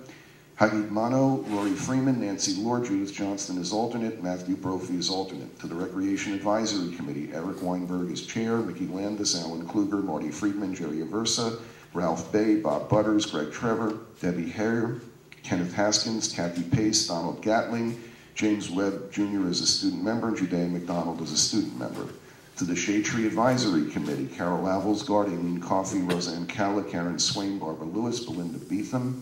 Hagid Mano, Lori Freeman, Nancy Lord, Judith Johnston is alternate, Matthew Brophy is alternate. To the Recreation Advisory Committee, Eric Weinberg is chair, Mickey Landis, Alan Kluger, Marty Friedman, Jerry Aversa, Ralph Bay, Bob Butters, Greg Trevor, Debbie Hare, Kenneth Haskins, Kathy Pace, Donald Gatling, James Webb Jr. is a student member, and Judea McDonald is a student member. To the Shade Tree Advisory Committee, Carol Avelsgard, Aileen Coffey, Roseanne Calla, Karen Swain, Barbara Lewis, Belinda Beetham,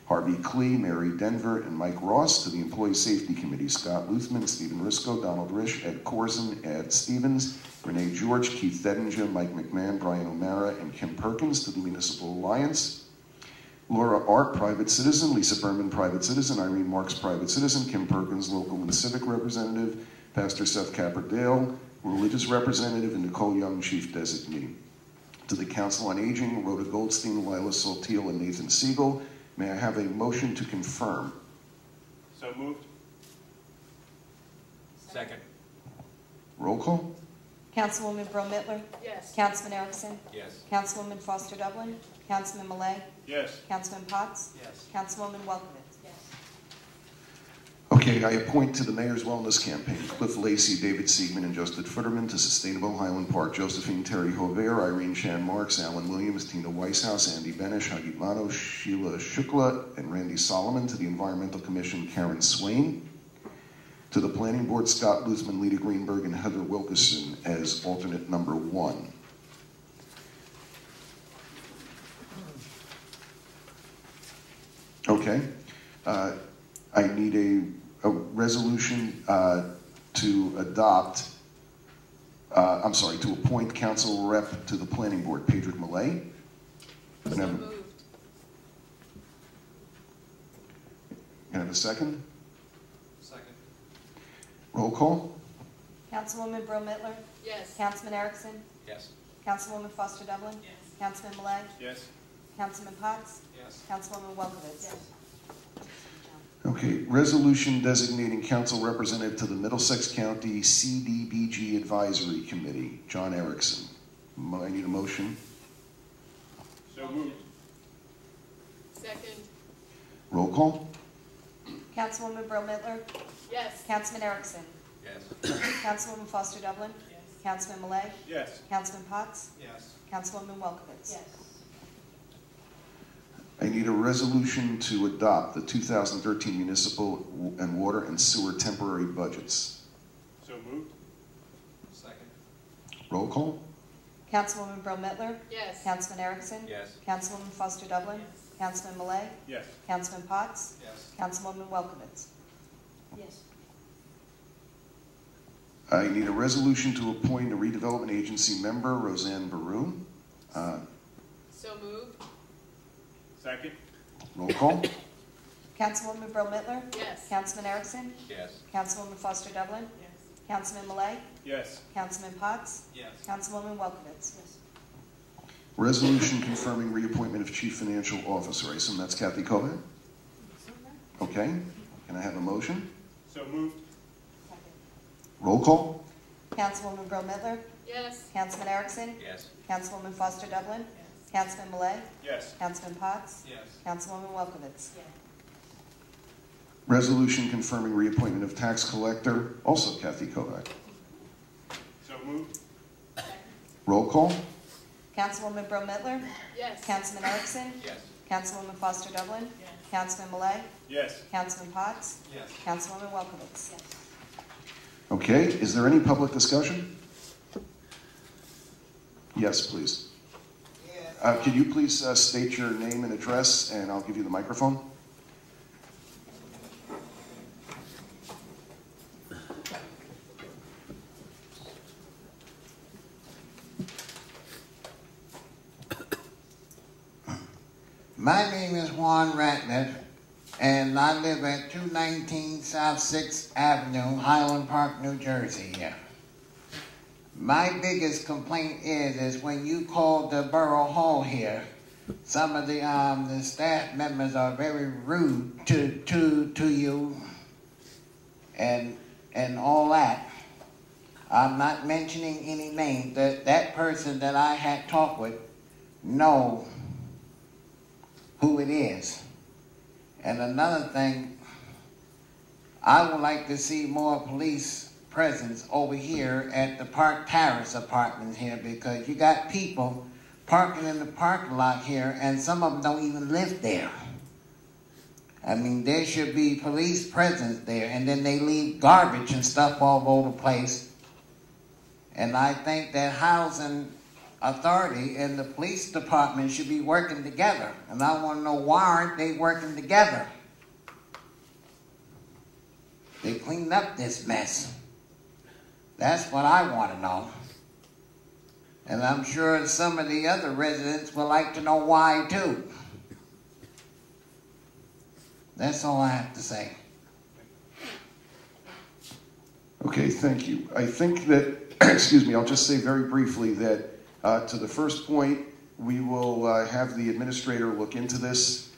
Harvey Klee, Mary Denver, and Mike Ross. To the Employee Safety Committee, Scott Luthman, Stephen Risco, Donald Risch, Ed Corzin, Ed Stevens, Renee George, Keith Thettinger, Mike McMahon, Brian O'Mara, and Kim Perkins. To the Municipal Alliance, Laura Art, private citizen, Lisa Berman, private citizen, Irene Marks, private citizen, Kim Perkins, local and civic representative, Pastor Seth Capperdale, religious representative, and Nicole Young, chief designee. To the Council on Aging, Rhoda Goldstein, Lila Saltiel, and Nathan Siegel. May I have a motion to confirm? So moved? Second. Roll call. Councilwoman Brill Mittler, Yes. Councilman Erickson, Yes. Councilwoman Foster Dublin, Councilman Malay, Yes. Councilman Potts, Yes. Councilwoman Welkowitz. Okay, I appoint to the Mayor's Wellness Campaign Cliff Lacey, David Siegman, and Justin Futterman. To Sustainable Highland Park, Josephine Terry Hover, Irene Chan Marks, Alan Williams, Tina Weishaus, Andy Benish, Hagit Mano, Sheila Shukla, and Randy Solomon. To the Environmental Commission, Karen Swain. To the Planning Board, Scott Luthman, Lita Greenberg, and Heather Wilkerson as alternate number 1. Okay. I need a resolution to adopt, to appoint council rep to the planning board, Pedro Malay. So moved. Can I have a second? Second. Roll call? Councilwoman Brill Mittler, Yes. Councilman Erickson, Yes. Councilwoman Foster Dublin, Yes. Councilman Malay, Yes. Councilman Potts, Yes. Councilwoman Welkowitz. Okay, resolution designating council representative to the Middlesex County CDBG Advisory Committee, John Erickson. I need a motion. So moved. Second. Roll call? Councilwoman Brill Mittler, Yes. Councilman Erickson, Yes. Councilwoman Foster Dublin, Yes. Councilman Malay, Yes. Councilman Potts, Yes. Councilwoman Welkowitz. Yes. I need a resolution to adopt the 2013 municipal and water and sewer temporary budgets. So moved. Second. Roll call? Councilwoman Brill Mittler, Yes. Councilman Erickson, Yes. Councilwoman Foster Dublin, Councilman Malay, Yes. Councilman Potts, Yes. Councilwoman Welkowitz. Yes. I need a resolution to appoint a redevelopment agency member, Roseanne Baru. So moved. Second. Roll call? Councilwoman Brill Mittler, Yes. Councilman Erickson, Yes. Councilwoman Foster Dublin, Yes. Councilman Malay, Yes. Councilman Potts, Yes. Councilwoman Welkowitz. Resolution confirming reappointment of chief financial officer. I assume that's Kathy Kovac? Okay. Can I have a motion? So moved. Roll call? Councilwoman Brill Mittler, Yes. Councilman Erickson, Yes. Councilwoman Foster Dublin, Councilman Malay, Yes. Councilman Potts, Yes. Councilwoman Welkowitz. Resolution confirming reappointment of tax collector, also Kathy Kovac. So moved. Roll call? Councilwoman Brill Mittler, Yes. Councilman Erickson, Yes. Councilwoman Foster Dublin, Councilman Malay, Yes. Councilman Potts, Yes. Councilwoman Welkowitz. Okay. Is there any public discussion? Yes, please. Could you please state your name and address, and I'll give you the microphone? My name is Juan Ratliff, and I live at 219 South 6th Avenue, Highland Park, New Jersey here. My biggest complaint is when you call the borough hall here, some of the staff members are very rude to you and all that. I'm not mentioning any names. That person that I had talked with know who it is. And another thing, I would like to see more police presence over here at the Park Terrace apartments here, because you got people parking in the parking lot here and some of them don't even live there. I mean, there should be police presence there, and then they leave garbage and stuff all over the place. And I think that housing authority and the police department should be working together. And I want to know, why aren't they working together? They cleaned up this mess. That's what I want to know. And I'm sure some of the other residents would like to know why too. That's all I have to say. Okay, thank you. I think that, excuse me, I'll just say very briefly that to the first point, we will have the administrator look into this.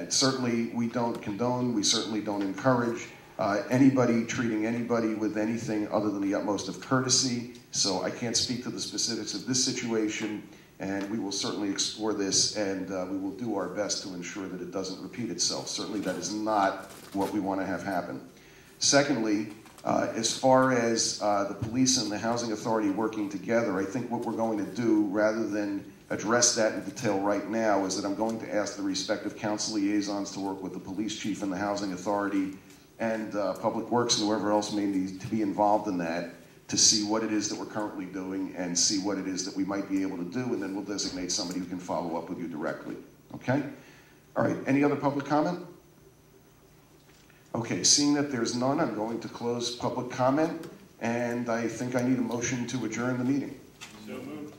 Certainly, we don't condone, we certainly don't encourage anybody treating anybody with anything other than the utmost of courtesy. So I can't speak to the specifics of this situation, and we will certainly explore this, and we will do our best to ensure that it doesn't repeat itself. Certainly that is not what we want to have happen. Secondly, as far as the police and the housing authority working together, I think what we're going to do, rather than address that in detail right now, is that I'm going to ask the respective council liaisons to work with the police chief and the housing authority and Public Works and whoever else may need to be involved in that, to see what it is that we're currently doing and see what it is that we might be able to do, and then we'll designate somebody who can follow up with you directly. Okay? All right, any other public comment? Okay, seeing that there's none, I'm going to close public comment, and I think I need a motion to adjourn the meeting. So moved.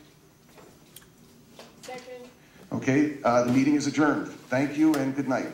Second. Okay, the meeting is adjourned. Thank you and good night.